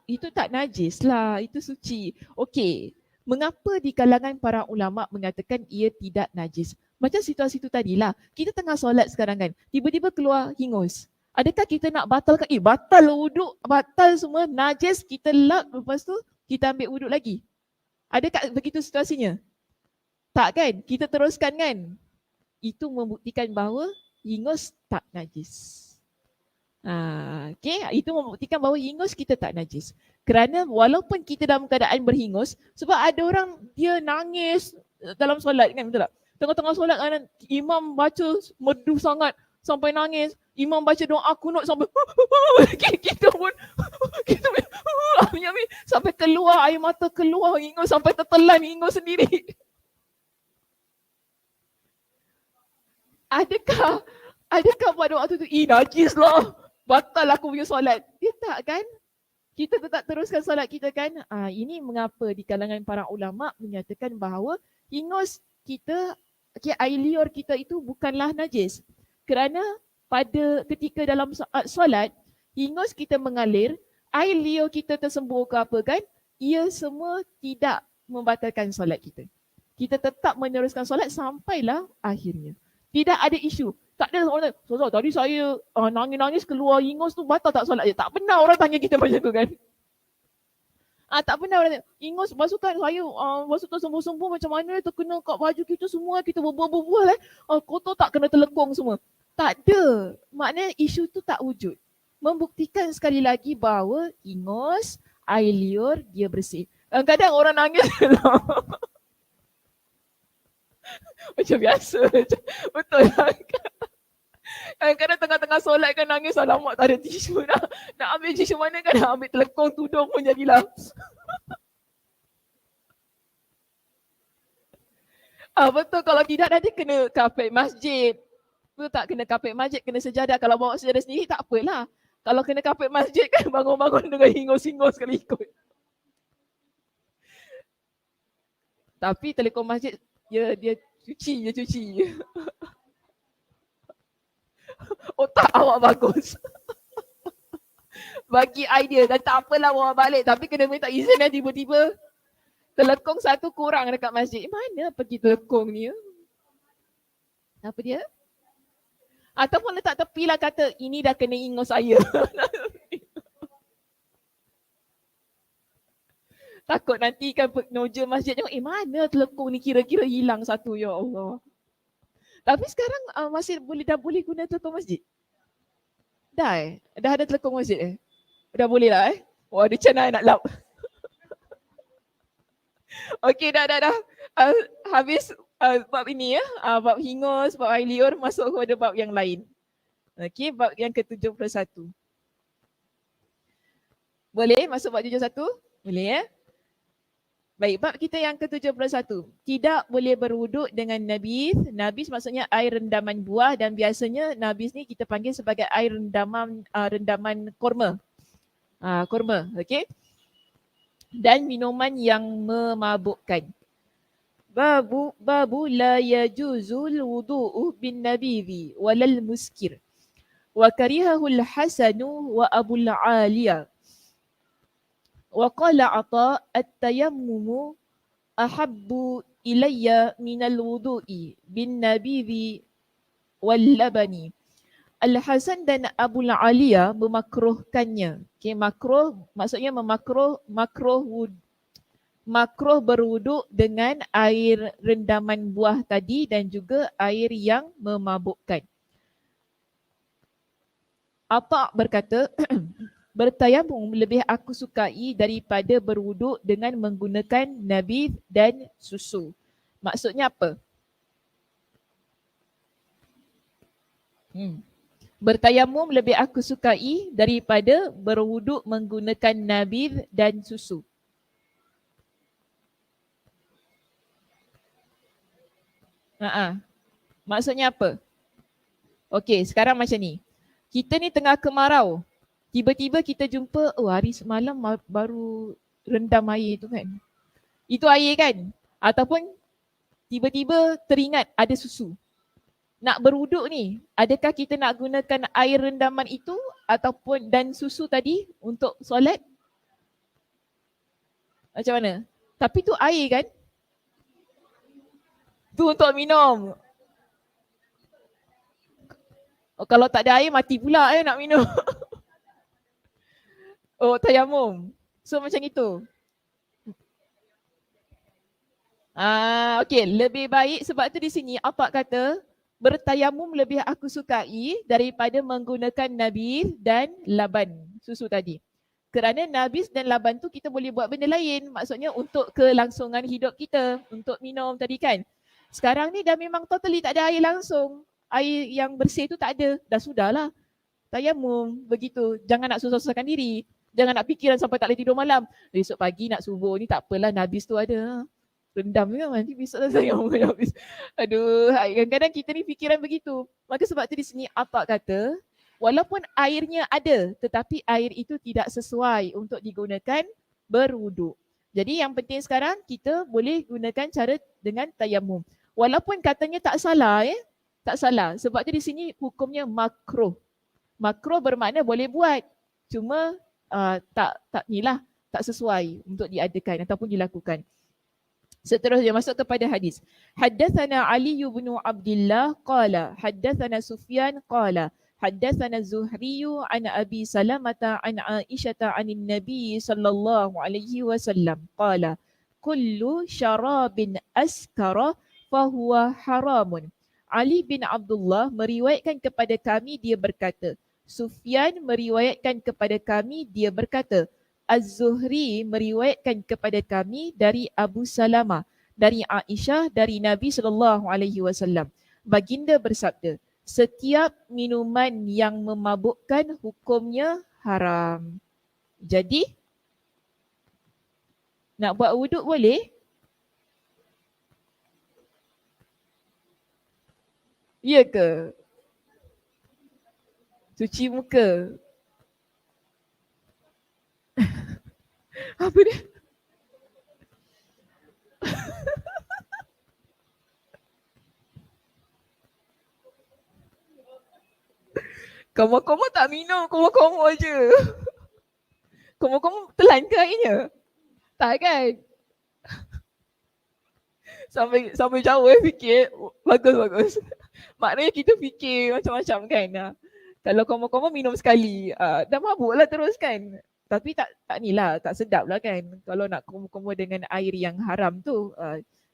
S1: Itu tak najis lah, itu suci. Okey, mengapa di kalangan para ulama mengatakan ia tidak najis? Macam situasi itu tadilah, kita tengah solat sekarang kan, tiba-tiba keluar hingus. Adakah kita nak batalkan? Batal wuduk, batal semua, najis, kita lap, lepas tu kita ambil wuduk lagi? Adakah begitu situasinya? Tak kan? Kita teruskan kan? Itu membuktikan bahawa ingus tak najis. Okay, itu membuktikan bahawa hingus kita tak najis. Kerana walaupun kita dalam keadaan berhingus, sebab ada orang dia nangis dalam solat kan, betul tak? Tengah-tengah solat kan, imam baca merdu sangat sampai nangis. Imam baca doa kunut sampai kita pun kita sampai keluar air mata, keluar hingus sampai tertelan hingus sendiri. Adakah pada waktu tu najis lah, batal aku punya solat? Dia tak kan? Kita tetap teruskan solat kita kan? Ini mengapa di kalangan para ulama menyatakan bahawa hingus kita, air liur kita itu bukanlah najis. Kerana pada ketika dalam solat, hingus kita mengalir, air liur kita tersembur ke apa kan? Ia semua tidak membatalkan solat kita. Kita tetap meneruskan solat sampailah akhirnya. Tidak ada isu. Tak ada orang tanya, tadi saya nangis-nangis keluar hingus tu batal tak solat? Tak pernah orang tanya kita macam tu kan. Tak pernah orang tanya, hingus masukkan saya, masuk tersembur-sembur macam mana, terkena kat baju kita semua, kita berbual-bual kotor tak kena terlekong semua. Tak ada. Maknanya isu tu tak wujud. Membuktikan sekali lagi bahawa hingus, air liur, dia bersih. Kadang-kadang orang nangis macam biasa. Betul lah. Kadang-kadang tengah-tengah solat kan nangis, alamak tak ada tisu nak ambil tisu mana kan, nak ambil telekong tudung pun jadilah. Betul, kalau tidak nanti kena kapet masjid. Betul tak, kena kapet masjid, kena sejadah. Kalau bawa sejadah sendiri tak apalah. Kalau kena kapet masjid kan bangun-bangun dengan hingus-hingus sekali ikut. Tapi telekong masjid dia cuci. Otak awak bagus. Bagi idea dan tak apalah bawa balik, tapi kena minta izin dan tiba-tiba telekong satu kurang dekat masjid. Mana pergi telekong ni? Apa dia? Ataupun letak tepi lah, kata ini dah kena ingus saya. Takut nanti kan noja masjid tengok, mana telekong ni kira-kira hilang satu, ya Allah. Tapi sekarang masih dah boleh guna telekong masjid? Dah ada telekong masjid Dah boleh lah Wah, dia macam nak lap. Okey, dah. Habis bab ini bab hingus, bab air liur, masuk kepada bab yang lain. Okey, bab yang ke-71. Boleh masuk bab 71? Boleh Baik, bab kita yang ke-71. Tidak boleh berwuduk dengan nabis. Nabis maksudnya air rendaman buah, dan biasanya nabis ni kita panggil sebagai air rendaman kurma. Kurma, okey. Dan minuman yang memabukkan. Babu la yajuzul wudu'u bin nabizi walal muskir. Wa karihahul hasanu wa abul aliyah. Wa qala Ata at-tayammumu ahabbu ilayya minal wudu'i bin nabizi wal labani. Al-Hasan dan Abul Aliyah memakruhkannya. Okay, makruh maksudnya makruh berwuduk dengan air rendaman buah tadi dan juga air yang memabukkan. Ata berkata, bertayamum lebih aku sukai daripada berwuduk dengan menggunakan nabidh dan susu. Maksudnya apa? Bertayamum lebih aku sukai daripada berwuduk menggunakan nabidh dan susu. Maksudnya apa? Okey, sekarang macam ni. Kita ni tengah kemarau. Tiba-tiba kita jumpa, hari semalam baru rendam air tu kan. Itu air kan? Ataupun tiba-tiba teringat ada susu. Nak berwuduk ni, adakah kita nak gunakan air rendaman itu ataupun dan susu tadi untuk solat? Macam mana? Tapi tu air kan? Tu untuk minum. Kalau tak ada air mati pula nak minum. Tayamum. So macam itu. Okey, lebih baik sebab tu di sini Atta kata bertayamum lebih aku sukai daripada menggunakan nabis dan laban susu tadi. Kerana nabis dan laban tu kita boleh buat benda lain. Maksudnya untuk kelangsungan hidup kita, untuk minum tadi kan. Sekarang ni dah memang totally tak ada air langsung. Air yang bersih tu tak ada. Dah sudahlah. Tayamum begitu. Jangan nak susah-susahkan diri. Jangan nak fikiran sampai tak boleh tidur malam. Esok pagi nak subuh ni tak apalah, nabis tu ada. Rendam je kan, nanti besok dah tayamum habis. Aduh, kadang-kadang kita ni fikiran begitu. Maka sebab tu di sini Atta kata, walaupun airnya ada, tetapi air itu tidak sesuai untuk digunakan berwuduk. Jadi yang penting sekarang kita boleh gunakan cara dengan tayamum. Walaupun katanya tak salah tak salah. Sebab tu di sini hukumnya makruh. Makruh bermakna boleh buat. Cuma tak nilah, tak sesuai untuk diadakan ataupun dilakukan. Seterusnya masuk kepada hadis. Haddatsana Ali bin Abdullah qala haddatsana Sufyan qala haddatsana Zuhri an Abi Salamah an Aisyah anin Nabi sallallahu alaihi wasallam qala kullu syarabin askara fahuwa haramun. Ali bin Abdullah meriwayatkan kepada kami dia berkata, Sufyan meriwayatkan kepada kami dia berkata, Az-Zuhri meriwayatkan kepada kami dari Abu Salamah, dari Aisyah, dari Nabi SAW. Baginda bersabda, setiap minuman yang memabukkan hukumnya haram. Jadi, nak buat wuduk boleh? Ya ke? Cuci muka. Apa dia? Kamu tak minum, kamu je. Kamu telan ke airnya? Tak kan? Sampai jauh fikir. Bagus. Maknanya kita fikir macam-macam kan. Kalau kamu minum sekali, dah mabuk lah terus kan. Tapi tak ni lah, tak sedap lah kan. Kalau nak kamu dengan air yang haram tu,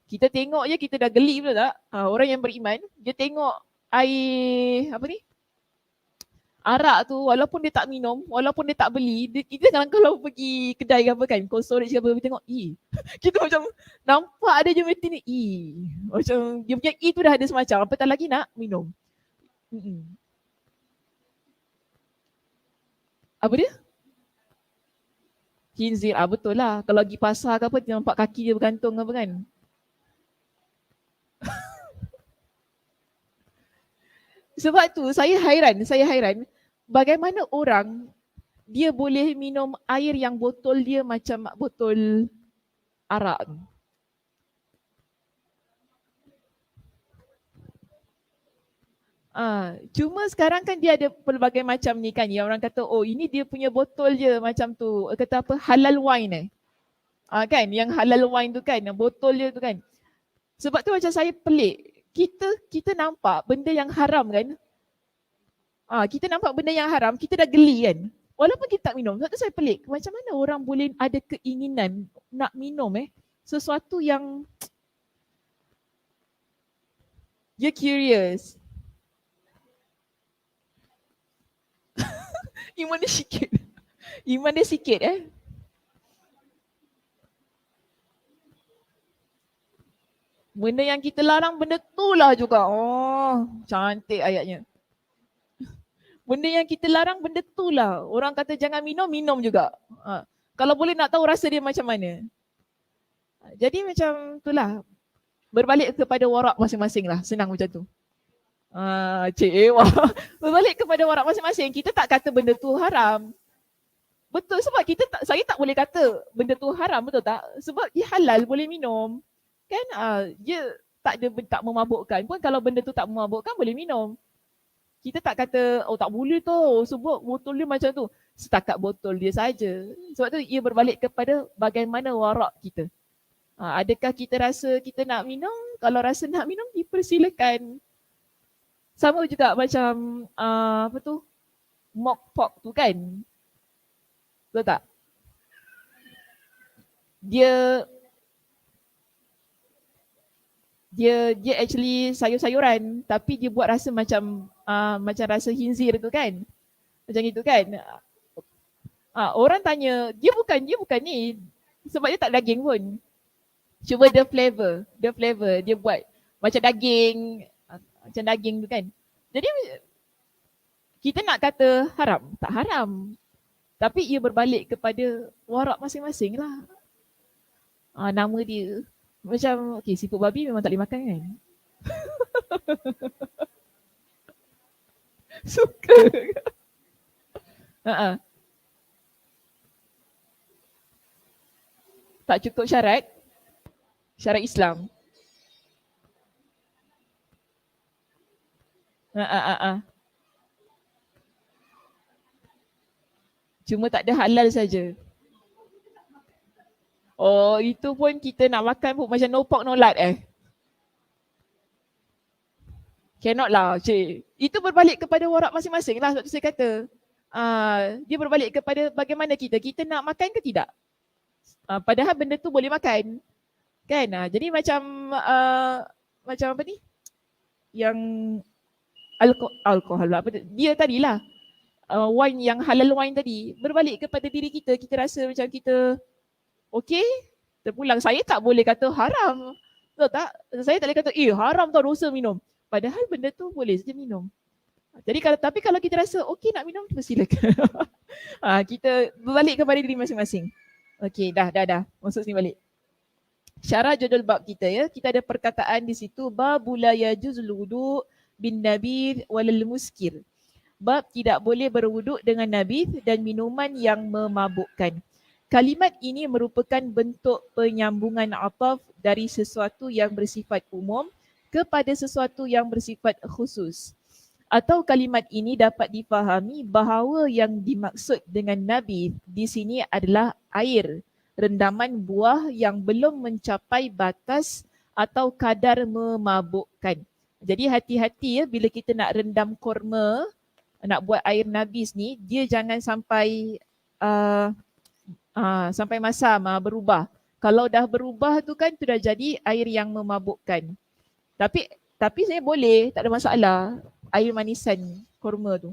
S1: kita tengok je kita dah geli betul tak? Orang yang beriman, dia tengok air apa ni? Arak tu walaupun dia tak minum, walaupun dia tak beli, kita kan kalau pergi kedai apa kan, cold storage ke apa, kita tengok, kita macam nampak ada je meti ni, macam dia punya tu dah ada semacam, apatah lagi nak minum. Apa dia? Khinzir, betul lah. Kalau pergi pasar ke apa, dia nampak kaki dia bergantung apa kan. Sebab tu saya hairan bagaimana orang dia boleh minum air yang botol dia macam botol arak tu. Cuma sekarang kan dia ada pelbagai macam ni kan, yang orang kata oh ini dia punya botol je macam tu, kata apa, halal wine kan, yang halal wine tu kan, yang botol dia tu kan. Sebab tu macam saya pelik, kita nampak benda yang haram kan, kita nampak benda yang haram, kita dah geli kan, walaupun kita tak minum. Sebab tu saya pelik, macam mana orang boleh ada keinginan nak minum sesuatu yang dia curious. Iman dia sikit. Iman dia sikit Benda yang kita larang, benda tu lah juga. Oh, cantik ayatnya. Benda yang kita larang, benda tu lah. Orang kata jangan minum, minum juga. Kalau boleh nak tahu rasa dia macam mana. Jadi macam itulah. Berbalik kepada warak masing-masing lah. Senang macam tu. Cik Ewa. Berbalik kepada warak masing-masing. Kita tak kata benda tu haram. Betul, sebab saya tak boleh kata benda tu haram, betul tak? Sebab dia halal, boleh minum. Kan dia tak memabukkan pun. Kalau benda tu tak memabukkan, boleh minum. Kita tak kata oh tak boleh tu sebab botol dia macam tu. Setakat botol dia saja. Sebab tu ia berbalik kepada bagaimana warak kita. Adakah kita rasa kita nak minum? Kalau rasa nak minum, dipersilakan. Sama juga macam apa tu, mock pork tu kan. Betul tak? Dia Dia actually sayur-sayuran tapi dia buat rasa macam rasa khinzir tu kan. Macam itu kan. Orang tanya, dia bukan ni sebab dia tak daging pun. Cuba the flavor dia buat macam daging tu kan. Jadi kita nak kata haram, tak haram. Tapi ia berbalik kepada warak masing-masing lah. Nama dia. Macam, okay, siput babi memang tak boleh makan kan? Suka. Tak cukup syarat Islam. Cuma tak ada halal saja. Oh, itu pun kita nak makan pun macam no pork no lard Cannot lah, cik. Itu berbalik kepada warak masing-masing lah. Sebab tu saya kata. Dia berbalik kepada bagaimana kita nak makan ke tidak. Padahal benda tu boleh makan. Kan? Jadi macam apa ni? Yang alkohol apa tu? Dia tadilah. Wine yang halal wine tadi. Berbalik kepada diri kita. Kita rasa macam kita okey, terpulang. Saya tak boleh kata haram. Tahu tak? Saya tak boleh kata, haram tau dosa minum. Padahal benda tu boleh saja minum. Jadi kalau kita rasa okey nak minum, silakan. Kita berbalik kepada diri masing-masing. Okey, dah. Masuk sini balik. Syarah judul bab kita ya. Kita ada perkataan di situ, babul la yajuzul wudu' bin nabidh walal muskir. Bab tidak boleh berwuduk dengan nabidh dan minuman yang memabukkan. Kalimat ini merupakan bentuk penyambungan ataf dari sesuatu yang bersifat umum kepada sesuatu yang bersifat khusus. Atau kalimat ini dapat difahami bahawa yang dimaksud dengan nabidh di sini adalah air, rendaman buah yang belum mencapai batas atau kadar memabukkan. Jadi hati-hati ya bila kita nak rendam korma, nak buat air nabis ni, dia jangan sampai sampai masam berubah. Kalau dah berubah tu kan tu dah jadi air yang memabukkan. Tapi saya boleh, tak ada masalah air manisan korma tu.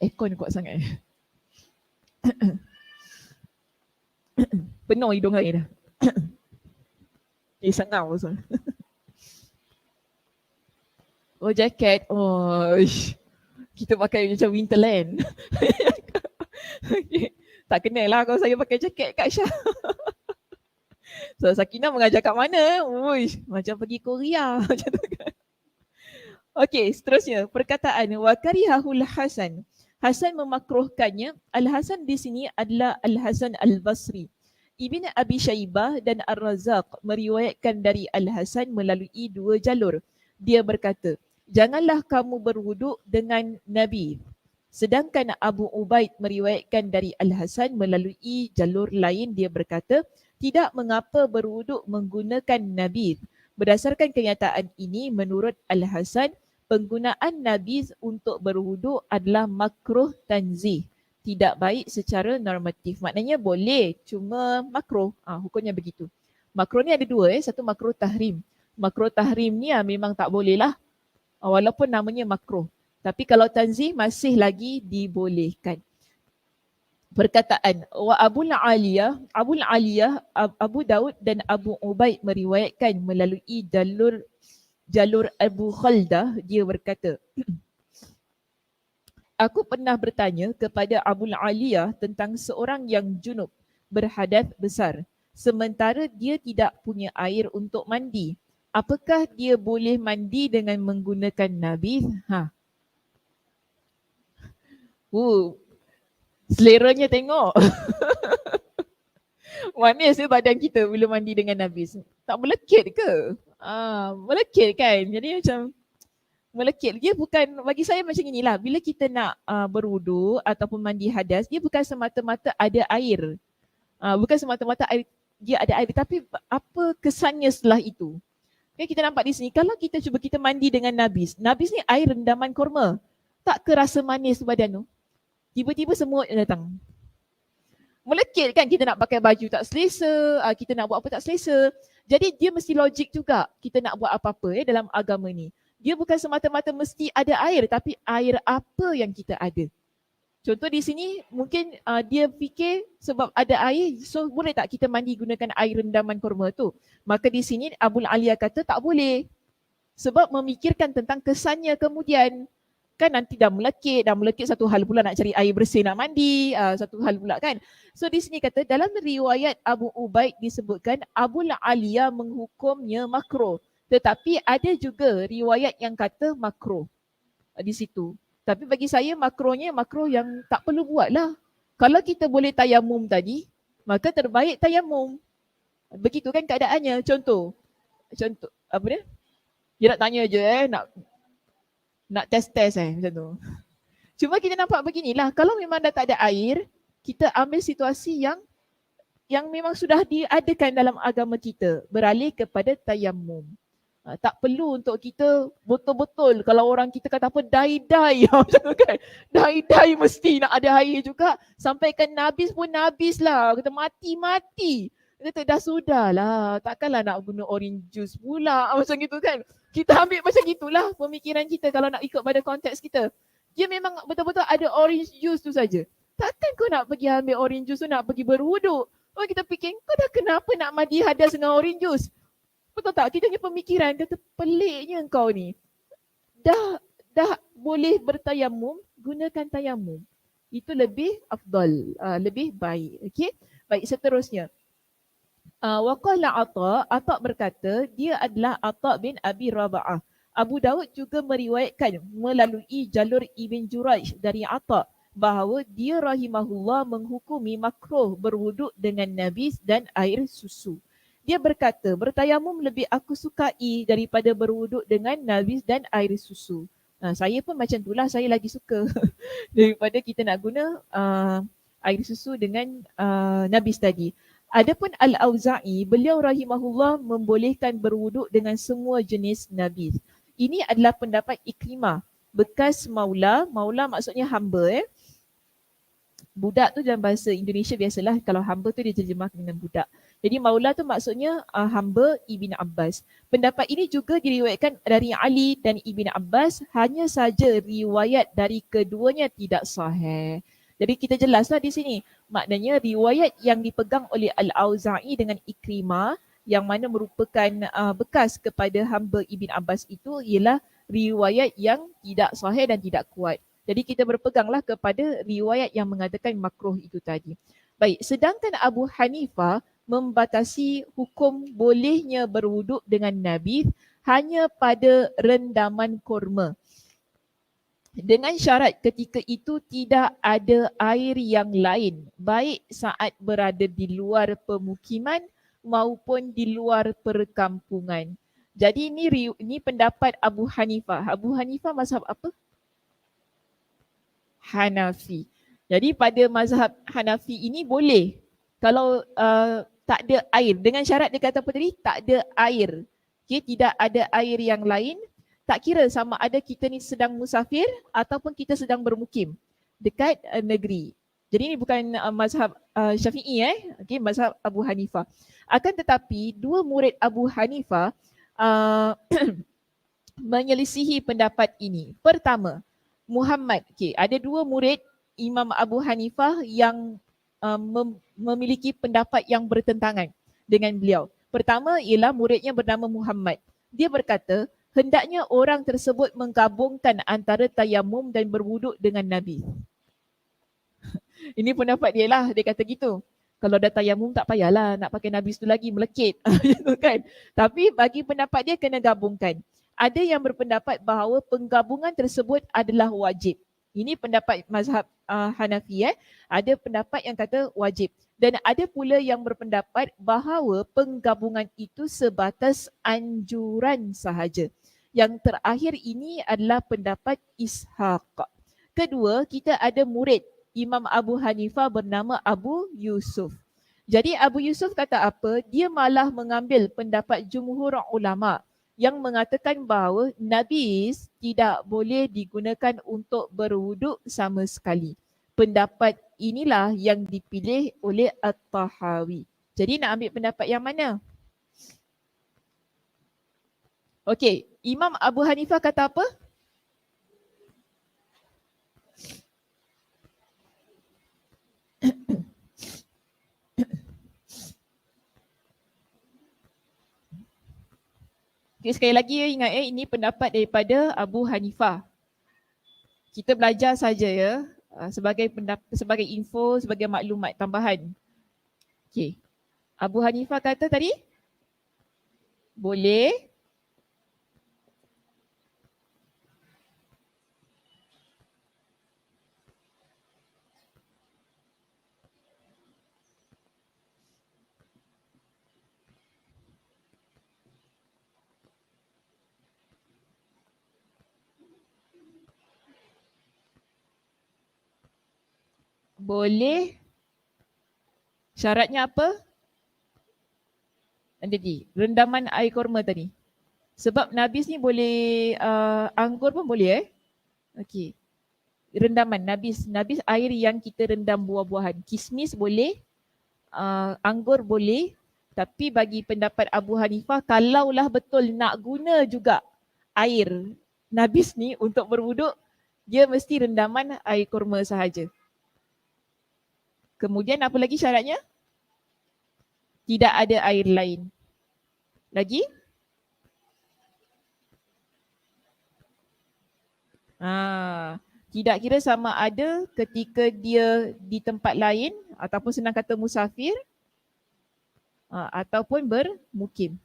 S1: Aircon kuat sangat. Penuh hidung saya dah. Sangau pasal. Oh, jaket. Oh, kita pakai macam Winterland. Okay. Tak kenal lah kalau saya pakai jaket Kak Syah. So Sakinah mengajar kat mana? Uish, macam pergi Korea. Okey, seterusnya perkataan wa karihahul Hasan. Hasan memakruhkannya. Al-Hasan di sini adalah Al-Hasan Al-Basri. Ibn Abi Shaybah dan Ar-Razaq meriwayatkan dari Al-Hasan melalui dua jalur. Dia berkata, janganlah kamu berwuduk dengan Nabi. Sedangkan Abu Ubaid meriwayatkan dari Al-Hasan melalui jalur lain, dia berkata, tidak mengapa berwuduk menggunakan nabidh. Berdasarkan kenyataan ini, menurut Al-Hasan, penggunaan nabidh untuk berwuduk adalah makruh tanzih. Tidak baik secara normatif. Maknanya boleh, cuma makruh. Hukumnya begitu. Makruh ni ada dua. Satu makruh tahrim. Makruh tahrim ni memang tak boleh lah. Walaupun namanya makruh. Tapi kalau tanzih masih lagi dibolehkan. Perkataan wa Abul Aliyah, Abu Daud dan Abu Ubaid meriwayatkan melalui jalur Abu Khaldah, dia berkata, aku pernah bertanya kepada Abu Aliyah tentang seorang yang junub berhadath besar sementara dia tidak punya air untuk mandi. Apakah dia boleh mandi dengan menggunakan nabidh? Seleranya tengok. Manis badan kita bila mandi dengan nabis. Tak melekit ke? Melekit kan? Jadi macam melekit. Dia bukan, bagi saya macam inilah. Bila kita nak berwudu ataupun mandi hadas, dia bukan semata-mata ada air. Bukan semata-mata air, dia ada air. Tapi apa kesannya setelah itu? Okay, kita nampak di sini, kalau kita cuba kita mandi dengan nabis. Nabis ni air rendaman korma. Tak ke rasa manis badan tu? Tiba-tiba semut datang. melekit kan, kita nak pakai baju tak selesa, kita nak buat apa tak selesa. Jadi dia mesti logik juga kita nak buat apa-apa dalam agama ni. Dia bukan semata-mata mesti ada air, tapi air apa yang kita ada. Contoh di sini mungkin dia fikir sebab ada air, so boleh tak kita mandi gunakan air rendaman kurma tu. Maka di sini Abul Aliya kata tak boleh. Sebab memikirkan tentang kesannya kemudian. Kan nanti dah melekit satu hal pula nak cari air bersih nak mandi, satu hal pula kan. So di sini kata dalam riwayat Abu Ubaid disebutkan Abul Aliya menghukumnya makruh. Tetapi ada juga riwayat yang kata makruh di situ. Tapi bagi saya makruhnya makruh yang tak perlu buat lah. Kalau kita boleh tayamum tadi, maka terbaik tayamum. Begitu kan keadaannya. Contoh apa dia? Dia nak tanya je nak test macam tu. Cuma kita nampak beginilah, kalau memang dah tak ada air, kita ambil situasi yang memang sudah diadakan dalam agama kita, beralih kepada tayamum. Tak perlu untuk kita betul-betul kalau orang kita kata apa dai-dai macam tu kan. Dai-dai mesti nak ada air juga. Sampaikan nabis pun nabis lah. Kata mati-mati. Kata dah sudah lah. Takkanlah nak guna orange juice pula macam gitu kan. Kita ambil macam gitulah pemikiran kita kalau nak ikut pada konteks kita. Dia memang betul-betul ada orange juice tu saja. Takkan kau nak pergi ambil orange juice tu nak pergi berwuduk. Oh kita fikir kau dah kenapa nak mandi hadas dengan orange juice? Betul tak? Kita punya pemikiran kata peliknya kau ni. Dah boleh bertayamum, gunakan tayamum. Itu lebih afdal, lebih baik. Okey? Baik, seterusnya. Waqala Ata berkata, dia adalah Ata bin Abi Raba'ah. Abu Daud juga meriwayatkan melalui jalur Ibn Jurayj dari Ata bahawa dia rahimahullah menghukumi makruh berwuduk dengan nabis dan air susu. Dia berkata, bertayamum lebih aku sukai daripada berwuduk dengan nabis dan air susu. Saya pun macam itulah, saya lagi suka daripada kita nak guna air susu dengan nabis tadi. Adapun Al-Auza'i, beliau rahimahullah membolehkan berwuduk dengan semua jenis nabis. Ini adalah pendapat Ikrimah, bekas maula. Maula maksudnya hamba. Budak tu dalam bahasa Indonesia biasalah kalau hamba tu dia terjemah dengan budak. Jadi maula tu maksudnya hamba Ibn Abbas. Pendapat ini juga diriwayatkan dari Ali dan Ibn Abbas, hanya saja riwayat dari keduanya tidak sahih. Jadi kita jelaslah di sini. Maknanya riwayat yang dipegang oleh Al-Auza'i dengan Ikrimah yang mana merupakan bekas kepada hamba Ibn Abbas itu ialah riwayat yang tidak sahih dan tidak kuat. Jadi kita berpeganglah kepada riwayat yang mengatakan makruh itu tadi. Baik, sedangkan Abu Hanifah membatasi hukum bolehnya berwuduk dengan nabis hanya pada rendaman kurma. Dengan syarat ketika itu tidak ada air yang lain, baik saat berada di luar pemukiman maupun di luar perkampungan. Jadi ini pendapat Abu Hanifah. Abu Hanifah mazhab apa? Hanafi. Jadi pada mazhab Hanafi ini boleh kalau tak ada air. Dengan syarat dia kata apa tadi? Tak ada air. Okay, tidak ada air yang lain. Tak kira sama ada kita ni sedang musafir ataupun kita sedang bermukim dekat negeri. Jadi ini bukan mazhab Syafi'i okay, mazhab Abu Hanifah. Akan tetapi dua murid Abu Hanifah menyelisihi pendapat ini. Pertama, Muhammad. Okay, ada dua murid Imam Abu Hanifah yang memiliki pendapat yang bertentangan dengan beliau. Pertama ialah muridnya bernama Muhammad. Dia berkata, hendaknya orang tersebut menggabungkan antara tayamum dan berwuduk dengan Nabi. Ini pendapat dia lah, dia kata gitu. Kalau dah tayamum tak payahlah nak pakai nabis tu lagi, melekit. Kan? Tapi bagi pendapat dia kena gabungkan. Ada yang berpendapat bahawa penggabungan tersebut adalah wajib. Ini pendapat mazhab Hanafi. Ada pendapat yang kata wajib. Dan ada pula yang berpendapat bahawa penggabungan itu sebatas anjuran sahaja. Yang terakhir ini adalah pendapat Ishaq. Kedua, kita ada murid Imam Abu Hanifah bernama Abu Yusuf. Jadi Abu Yusuf kata apa? Dia malah mengambil pendapat jumhur ulama yang mengatakan bahawa nabis tidak boleh digunakan untuk berwuduk sama sekali. Pendapat inilah yang dipilih oleh At-Tahawi. Jadi nak ambil pendapat yang mana? Okey, Imam Abu Hanifah kata apa? Okay, sekali lagi ingat ini pendapat daripada Abu Hanifah. Kita belajar saja ya, sebagai info, sebagai maklumat tambahan. Okay. Abu Hanifah kata tadi boleh syaratnya apa? Jadi rendaman air kurma tadi. Sebab nabis ni boleh anggur pun boleh Okey. Rendaman nabis air yang kita rendam buah-buahan. Kismis boleh, anggur boleh, tapi bagi pendapat Abu Hanifah kalaulah betul nak guna juga air nabis ni untuk berwuduk, dia mesti rendaman air kurma sahaja. Kemudian apa lagi syaratnya? Tidak ada air lain. Lagi? Tidak kira sama ada ketika dia di tempat lain ataupun senang kata musafir ataupun bermukim.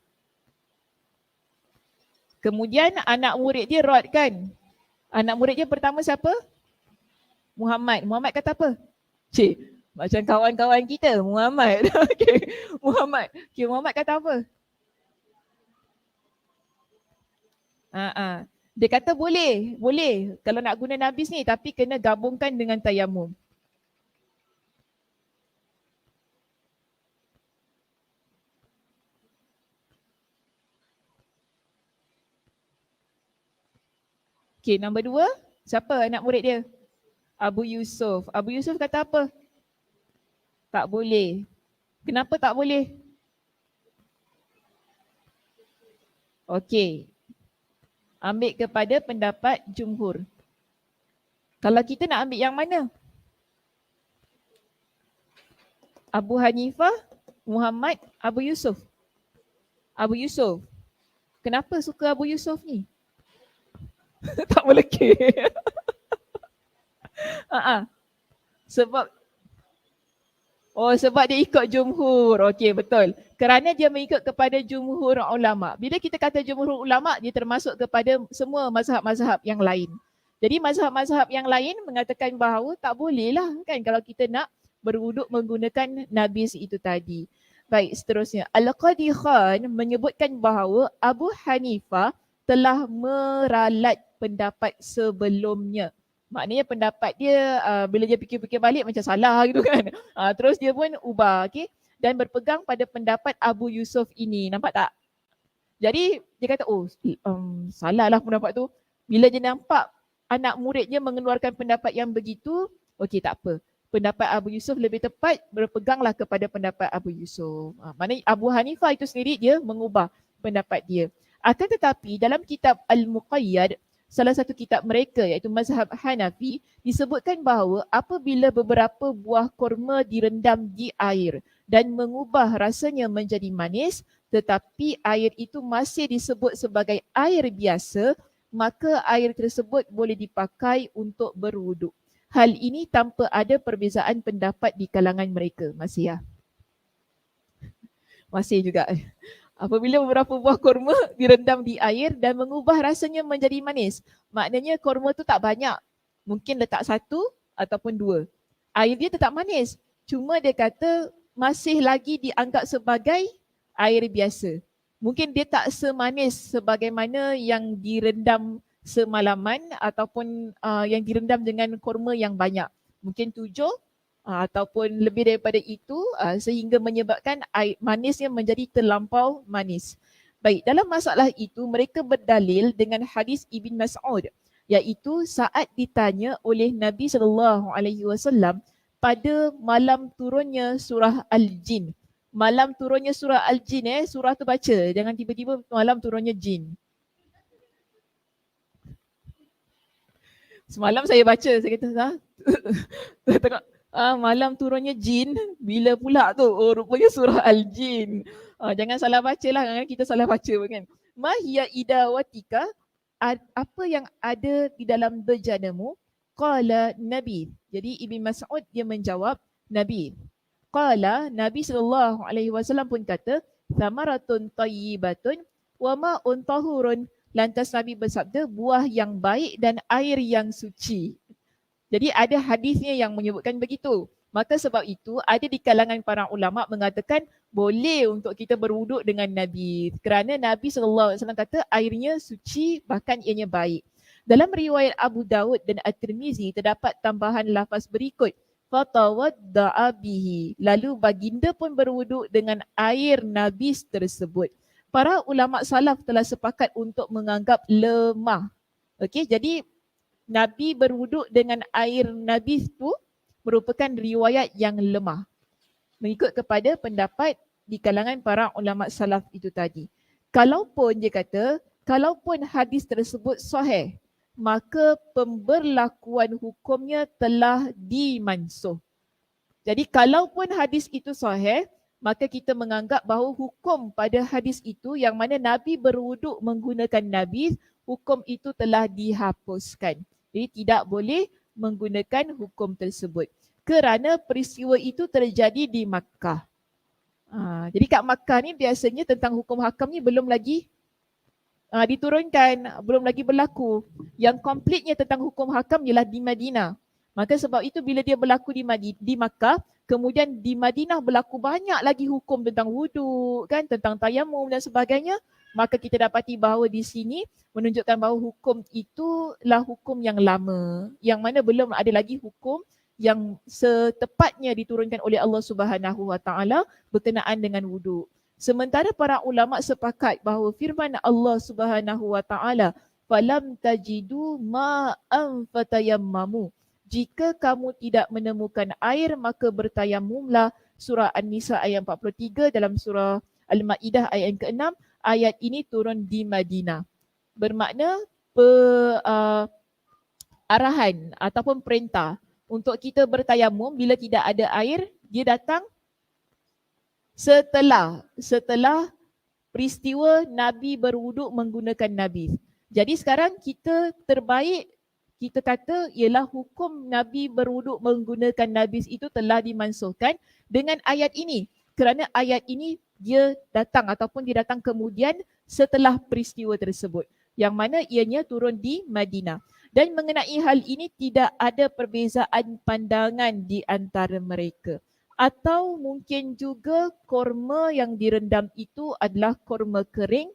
S1: Kemudian anak murid dia Rod kan? Anak murid dia pertama siapa? Muhammad. Muhammad kata apa? Cik, macam kawan-kawan kita, Muhammad. Okay. Muhammad. Okay, Muhammad kata apa? Dia kata boleh. Kalau nak guna nabis ni, tapi kena gabungkan dengan tayamum. Okay, nombor 2. Siapa anak murid dia? Abu Yusuf. Abu Yusuf kata apa? Tak boleh. Kenapa tak boleh? Okey. Ambil kepada pendapat jumhur. Kalau kita nak ambil yang mana? Abu Hanifah, Muhammad, Abu Yusuf. Abu Yusuf. Kenapa suka Abu Yusuf ni? Tak melekeh. Sebab dia ikut jumhur. Okey, betul. Kerana dia mengikut kepada jumhur ulama. Bila kita kata jumhur ulama, dia termasuk kepada semua mazhab-mazhab yang lain. Jadi mazhab-mazhab yang lain mengatakan bahawa tak boleh lah kan kalau kita nak berwuduk menggunakan nabis itu tadi. Baik, seterusnya. Al-Qadi Khan menyebutkan bahawa Abu Hanifah telah meralat pendapat sebelumnya. Maknanya pendapat dia bila dia fikir-fikir balik macam salah gitu kan. Terus dia pun ubah, okay? Dan berpegang pada pendapat Abu Yusuf ini. Nampak tak? Jadi dia kata, salah lah pendapat tu. Bila dia nampak anak muridnya mengeluarkan pendapat yang begitu, okey tak apa. Pendapat Abu Yusuf lebih tepat, berpeganglah kepada pendapat Abu Yusuf. Maknanya Abu Hanifah itu sendiri dia mengubah pendapat dia. Akan tetapi dalam kitab Al-Muqayyad, salah satu kitab mereka iaitu mazhab Hanafi, disebutkan bahawa apabila beberapa buah kurma direndam di air dan mengubah rasanya menjadi manis, tetapi air itu masih disebut sebagai air biasa, maka air tersebut boleh dipakai untuk berwuduk. Hal ini tanpa ada perbezaan pendapat di kalangan mereka. Masih ya? Masih juga. Apabila beberapa buah kurma direndam di air dan mengubah rasanya menjadi manis, maknanya kurma tu tak banyak. Mungkin letak 1 ataupun 2. Air dia tetap manis. Cuma dia kata masih lagi dianggap sebagai air biasa. Mungkin dia tak semanis sebagaimana yang direndam semalaman ataupun yang direndam dengan kurma yang banyak. Mungkin 7 ataupun lebih daripada itu sehingga menyebabkan air manisnya menjadi terlampau manis. Baik, dalam masalah itu mereka berdalil dengan hadis Ibn Mas'ud, iaitu saat ditanya oleh Nabi SAW pada malam turunnya surah Al-Jin. Malam turunnya surah Al-Jin surah tu baca. Jangan tiba-tiba malam turunnya jin. Semalam saya baca, saya kata, tengok, malam turunnya jin, bila pula tu? Oh, rupanya surah Al-Jin. Jangan salah baca lah, kan kita salah baca kan. Mahya idawatika, apa yang ada di dalam bejanamu? Qala Nabi. Jadi Ibn Mas'ud dia menjawab Nabi. Qala Nabi SAW pun kata, Thamaratun tayyibatun wa ma'un tahurun. Lantas Nabi bersabda, buah yang baik dan air yang suci. Jadi ada hadisnya yang menyebutkan begitu. Maka sebab itu ada di kalangan para ulama mengatakan boleh untuk kita berwuduk dengan Nabi. Kerana Nabi SAW kata airnya suci bahkan ianya baik. Dalam riwayat Abu Dawud dan At-Tirmizi terdapat tambahan lafaz berikut. Fatawadda'a bihi. Lalu baginda pun berwuduk dengan air Nabi tersebut. Para ulama salaf telah sepakat untuk menganggap lemah. Okey, jadi Nabi berwuduk dengan air Nabi itu merupakan riwayat yang lemah. Mengikut kepada pendapat di kalangan para ulama salaf itu tadi. Kalaupun dia kata, kalaupun hadis tersebut sahih, maka pemberlakuan hukumnya telah dimansuh. Jadi kalaupun hadis itu sahih, maka kita menganggap bahawa hukum pada hadis itu yang mana Nabi berwuduk menggunakan Nabi, hukum itu telah dihapuskan. Jadi tidak boleh menggunakan hukum tersebut. Kerana peristiwa itu terjadi di Makkah. Jadi kat Makkah ni biasanya tentang hukum hakam ni belum lagi diturunkan, belum lagi berlaku. Yang komplitnya tentang hukum hakam ialah di Madinah. Maka sebab itu bila dia berlaku di Makkah, kemudian di Madinah berlaku banyak lagi hukum tentang wuduk, kan, tentang tayamum dan sebagainya, maka kita dapati bahawa di sini menunjukkan bahawa hukum itulah hukum yang lama, yang mana belum ada lagi hukum yang setepatnya diturunkan oleh Allah Subhanahu Wa Taala berkenaan dengan wuduk. Sementara para ulama sepakat bahawa firman Allah Subhanahu Wa Taala, falam tajidu ma'an fatayammamu. Jika kamu tidak menemukan air, maka bertayamumlah. Surah An-Nisa ayat 43, dalam surah Al-Ma'idah ayat yang ke-6. Ayat ini turun di Madinah. Bermakna arahan ataupun perintah untuk kita bertayamum bila tidak ada air, dia datang setelah peristiwa Nabi berwuduk menggunakan Nabi. Jadi sekarang kita terbaik kita kata ialah hukum Nabi berwuduk menggunakan Nabi itu telah dimansuhkan dengan ayat ini. Kerana ayat ini dia datang ataupun dia datang kemudian setelah peristiwa tersebut. Yang mana ianya turun di Madinah. Dan mengenai hal ini tidak ada perbezaan pandangan di antara mereka. Atau mungkin juga korma yang direndam itu adalah korma kering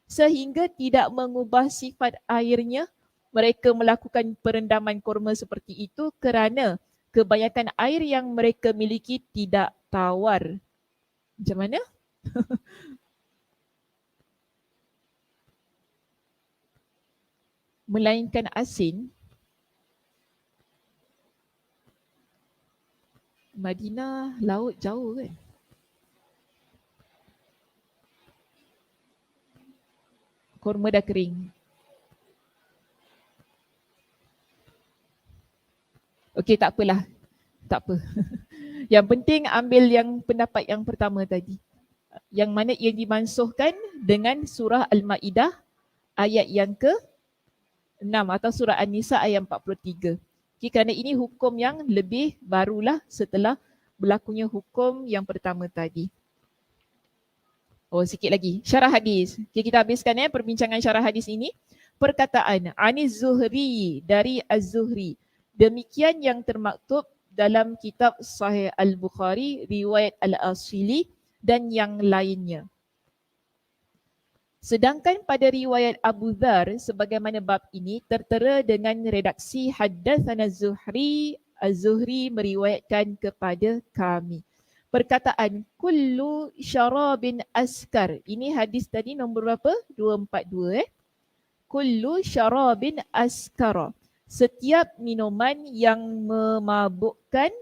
S1: sehingga tidak mengubah sifat airnya. Mereka melakukan perendaman korma seperti itu kerana kebanyakan air yang mereka miliki tidak tawar. Macam mana? Melainkan asin. Madinah laut jauh kan? Korma dah kering. Okey, tak apalah. Tak apa. Yang penting ambil yang pendapat yang pertama tadi. Yang mana ia dimansuhkan dengan surah Al-Ma'idah ayat yang ke-6 atau surah An-Nisa ayat 43. Okay, kerana ini hukum yang lebih barulah setelah berlakunya hukum yang pertama tadi. Oh, sikit lagi. Syarah hadis. Okay, kita habiskan perbincangan syarah hadis ini. Perkataan Aniz Zuhri dari Az-Zuhri. Demikian yang termaktub dalam kitab Sahih Al-Bukhari, riwayat Al-Asili dan yang lainnya. Sedangkan pada riwayat Abu Dhar sebagaimana bab ini tertera dengan redaksi haddatsana Az-Zuhri, Az-Zuhri meriwayatkan kepada kami. Perkataan kullu syarabin askar. Ini hadis tadi nombor berapa? 242 Kullu syarabin askara. Setiap minuman yang memabukkan,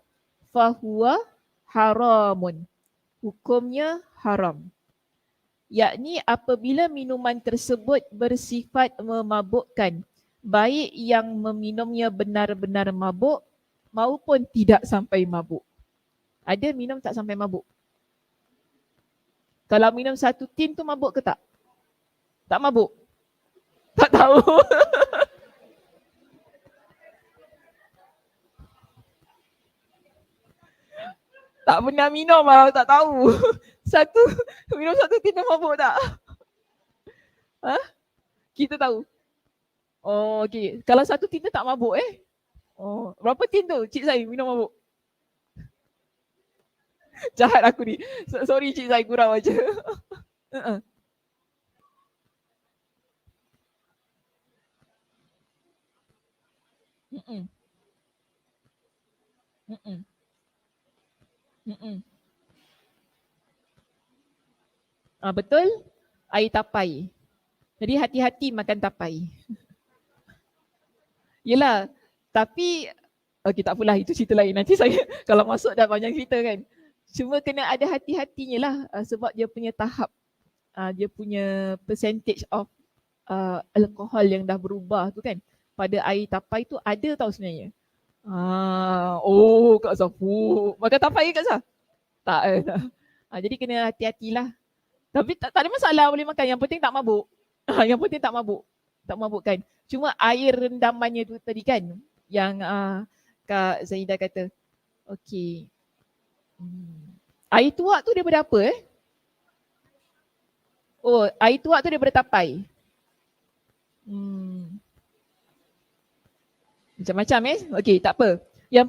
S1: fahuwa haramun. Hukumnya haram. Yakni apabila minuman tersebut bersifat memabukkan, baik yang meminumnya benar-benar mabuk maupun tidak sampai mabuk. Ada minum tak sampai mabuk? Kalau minum 1 tin tu mabuk ke tak? Tak mabuk? Tak tahu. Tak pernah minum lah, tak tahu. Minum 1 tin tu mabuk tak? Ha? Kita tahu. Oh, okey. Kalau 1 tin tu tak mabuk Oh, berapa tin tu Cik Zai minum mabuk? Jahat aku ni. Sorry Cik Zai, gurau aja. Mm-mm. Mm-mm. Mm-mm. Betul, air tapai. Jadi hati-hati makan tapai. Yelah, tapi okey tak apalah, itu cerita lain. Nanti saya kalau masuk dah panjang cerita kan. Cuma kena ada hati-hatinya lah sebab dia punya tahap, dia punya percentage of alkohol yang dah berubah tu kan. Pada air tapai tu ada tau sebenarnya. Oh Kak Safu. Makan tapai ke Kak Saf? Tak jadi kena hati-hatilah. Tapi tak ada masalah boleh makan. Yang penting tak mabuk. Yang penting tak mabuk. Tak mabukkan. Cuma air rendamannya tu tadi kan. Yang Kak Zaida kata. Okey. Air tuak tu daripada apa Oh, air tuak tu daripada tapai. Macam-macam Okey, tak apa. Yang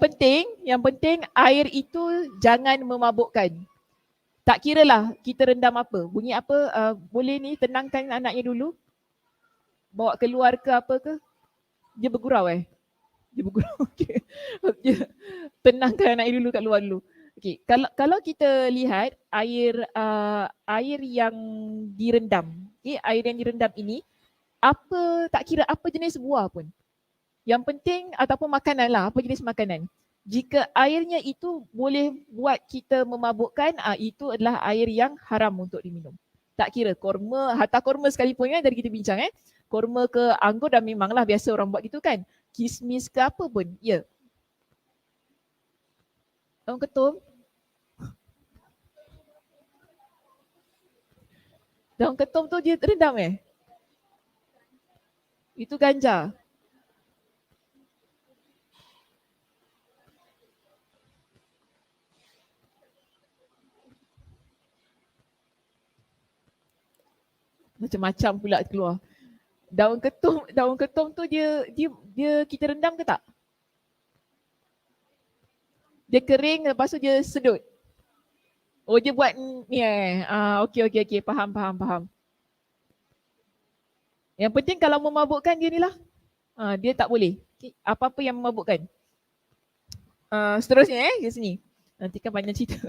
S1: penting air itu jangan memabukkan. Tak kiralah kita rendam apa. Bunyi apa, boleh ni tenangkan anaknya dulu. Bawa keluar ke apa ke. Dia bergurau Dia bergurau. Okay. Tenangkan anaknya dulu kat luar dulu. Okay. Kalau kita lihat air yang direndam. Okay. Air yang direndam ini, tak kira apa jenis buah pun. Yang penting ataupun makanan lah, apa jenis makanan. Jika airnya itu boleh buat kita memabukkan, itu adalah air yang haram untuk diminum. Tak kira korma, hatta korma sekalipun kan, dari kita bincang korma ke anggur dah memanglah biasa orang buat gitu kan. Kismis ke apa pun, ya. Daun ketum. Daun ketum tu dia rendam Itu ganja. Macam-macam pula keluar. Daun ketum tu dia kita rendam ke tak? Dia kering lepas tu dia sedut. Oh dia buat ni okey, faham. Yang penting kalau memabukkan dia ni lah. Dia tak boleh. Okay. Apa-apa yang memabukkan. Seterusnya di sini. Nanti kan banyak cerita.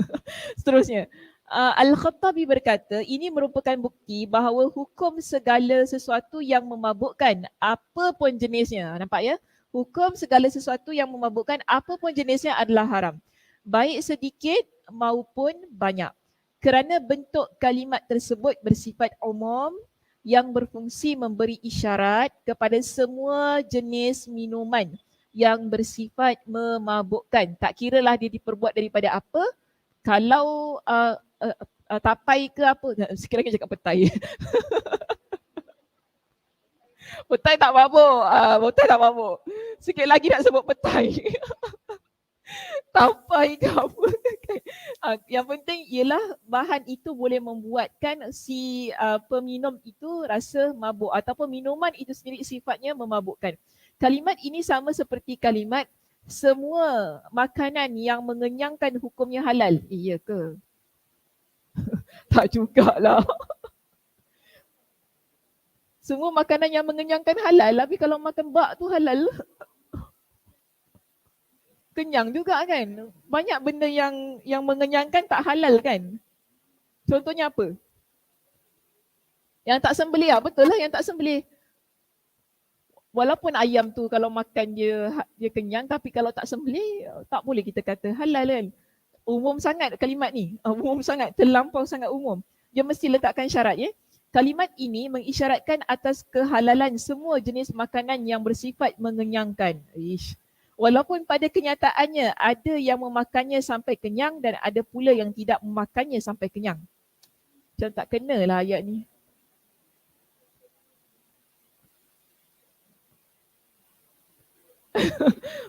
S1: Seterusnya. Al-Khattabi berkata, ini merupakan bukti bahawa hukum segala sesuatu yang memabukkan, apa pun jenisnya. Nampak ya? Hukum segala sesuatu yang memabukkan, apa pun jenisnya adalah haram. Baik sedikit maupun banyak. Kerana bentuk kalimat tersebut bersifat umum yang berfungsi memberi isyarat kepada semua jenis minuman yang bersifat memabukkan. Tak kiralah dia diperbuat daripada apa. Kalau tapai ke apa, sekiranya cakap petai. Petai tak mabuk. Petai tak mabuk. Sikit lagi nak sebut petai. Tapai ke apa. Yang penting ialah bahan itu boleh membuatkan si peminum itu rasa mabuk ataupun minuman itu sendiri sifatnya memabukkan. Kalimat ini sama seperti kalimat semua makanan yang mengenyangkan hukumnya halal. Iya ke? Tak jugalah. Semua makanan yang mengenyangkan halal, tapi kalau makan bak tu halal. Kenyang juga kan. Banyak benda yang mengenyangkan tak halal kan. Contohnya apa? Yang tak sembelih betul lah yang tak sembelih. Walaupun ayam tu kalau makan dia kenyang, tapi kalau tak sembelih tak boleh kita kata halal kan. Umum sangat kalimat ni. Umum sangat, terlampau sangat umum. Dia mesti letakkan syarat ya. Kalimat ini mengisyaratkan atas kehalalan semua jenis makanan yang bersifat mengenyangkan. Ish. Walaupun pada kenyataannya ada yang memakannya sampai kenyang dan ada pula yang tidak memakannya sampai kenyang. Macam tak kena lah ayat ni.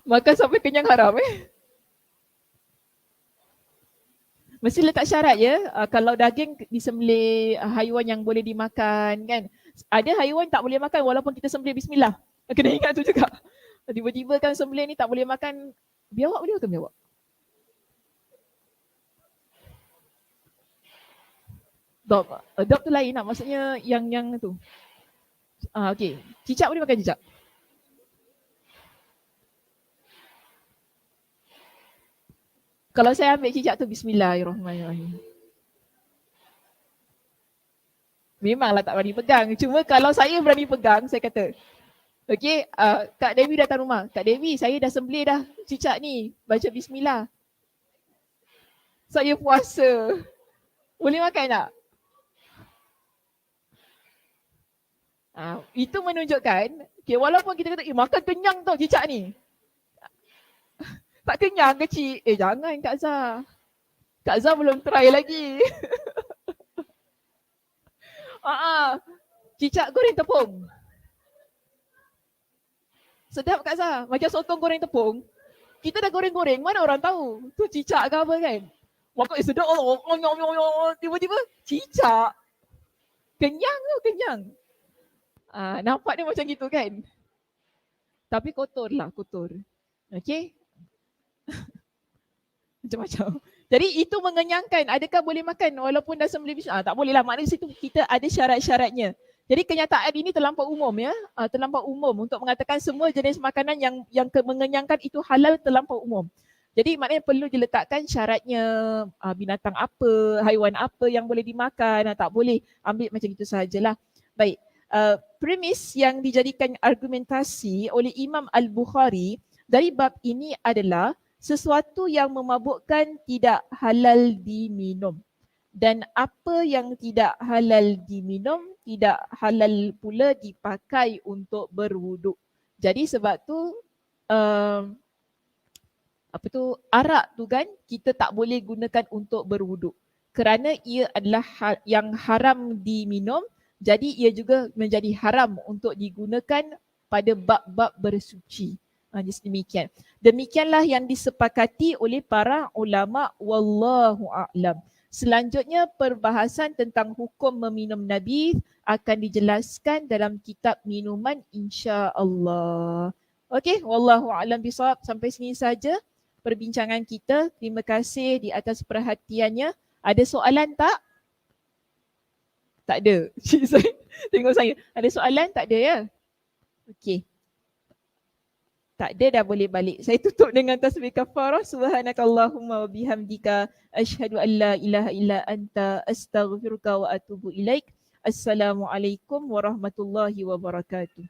S1: Makan sampai kenyang haram Mesti letak syarat ya. Kalau daging disembelih haiwan yang boleh dimakan kan. Ada haiwan tak boleh makan walaupun kita sembelih bismillah. Kena ingat tu juga. Tiba-tiba kan sembelih ni tak boleh makan. Biawak boleh makan biawak? Dog. Dog tu lain lah. Maksudnya yang tu. Okay. Cicak boleh makan cicak? Kalau saya ambil cicak tu bismillahirrahmanirrahim. Memanglah tak berani pegang. Cuma kalau saya berani pegang, saya kata, okay, Kak Dewi datang rumah. Kak Dewi, saya dah sembelih dah cicak ni. Baca bismillah. Saya puasa. Boleh makan tak? Itu menunjukkan, okay, walaupun kita kata, makan kenyang tau cicak ni. Tak kenyang kecil. Jangan Kak Zah. Kak Zah belum try lagi. Cicak goreng tepung. Sedap Kak Zah. Macam sotong goreng tepung. Kita dah goreng-goreng, mana orang tahu. Tu cicak ke apa kan. Makan sedap Allah. Tiba-tiba cicak. Kenyang tu, kenyang. Nampak dia macam gitu kan. Tapi kotor lah, kotor. Okay. Macam-macam. Jadi itu mengenyangkan. Adakah boleh makan walaupun dah sembelih bismillah? Tak boleh lah. Maknanya situ kita ada syarat-syaratnya. Jadi kenyataan ini terlampau umum ya. Terlampau umum untuk mengatakan semua jenis makanan yang mengenyangkan itu halal terlampau umum. Jadi maknanya perlu diletakkan syaratnya, binatang apa, haiwan apa yang boleh dimakan, tak boleh ambil macam itu sahajalah. Baik, premis yang dijadikan argumentasi oleh Imam Al-Bukhari dari bab ini adalah sesuatu yang memabukkan tidak halal diminum. Dan apa yang tidak halal diminum, tidak halal pula dipakai untuk berwuduk. Jadi sebab tu, arak tu kan kita tak boleh gunakan untuk berwuduk. Kerana ia adalah yang haram diminum, jadi ia juga menjadi haram untuk digunakan pada bab-bab bersuci. Just demikian. Demikianlah yang disepakati oleh para ulama, wallahu a'lam. Selanjutnya perbahasan tentang hukum meminum nabis akan dijelaskan dalam kitab minuman insya-Allah. Okey, wallahu a'lam bisawab. Sampai sini saja perbincangan kita. Terima kasih di atas perhatiannya. Ada soalan tak? Tak ada. Tengok saya. Ada soalan? Tak ada ya? Okey. Tak ada, dah boleh balik. Saya tutup dengan tasbih kafarah. Subhanakallahumma wa bihamdika asyhadu an la ilaha illa anta astaghfiruka wa atubu ilaik. Assalamualaikum warahmatullahi wabarakatuh.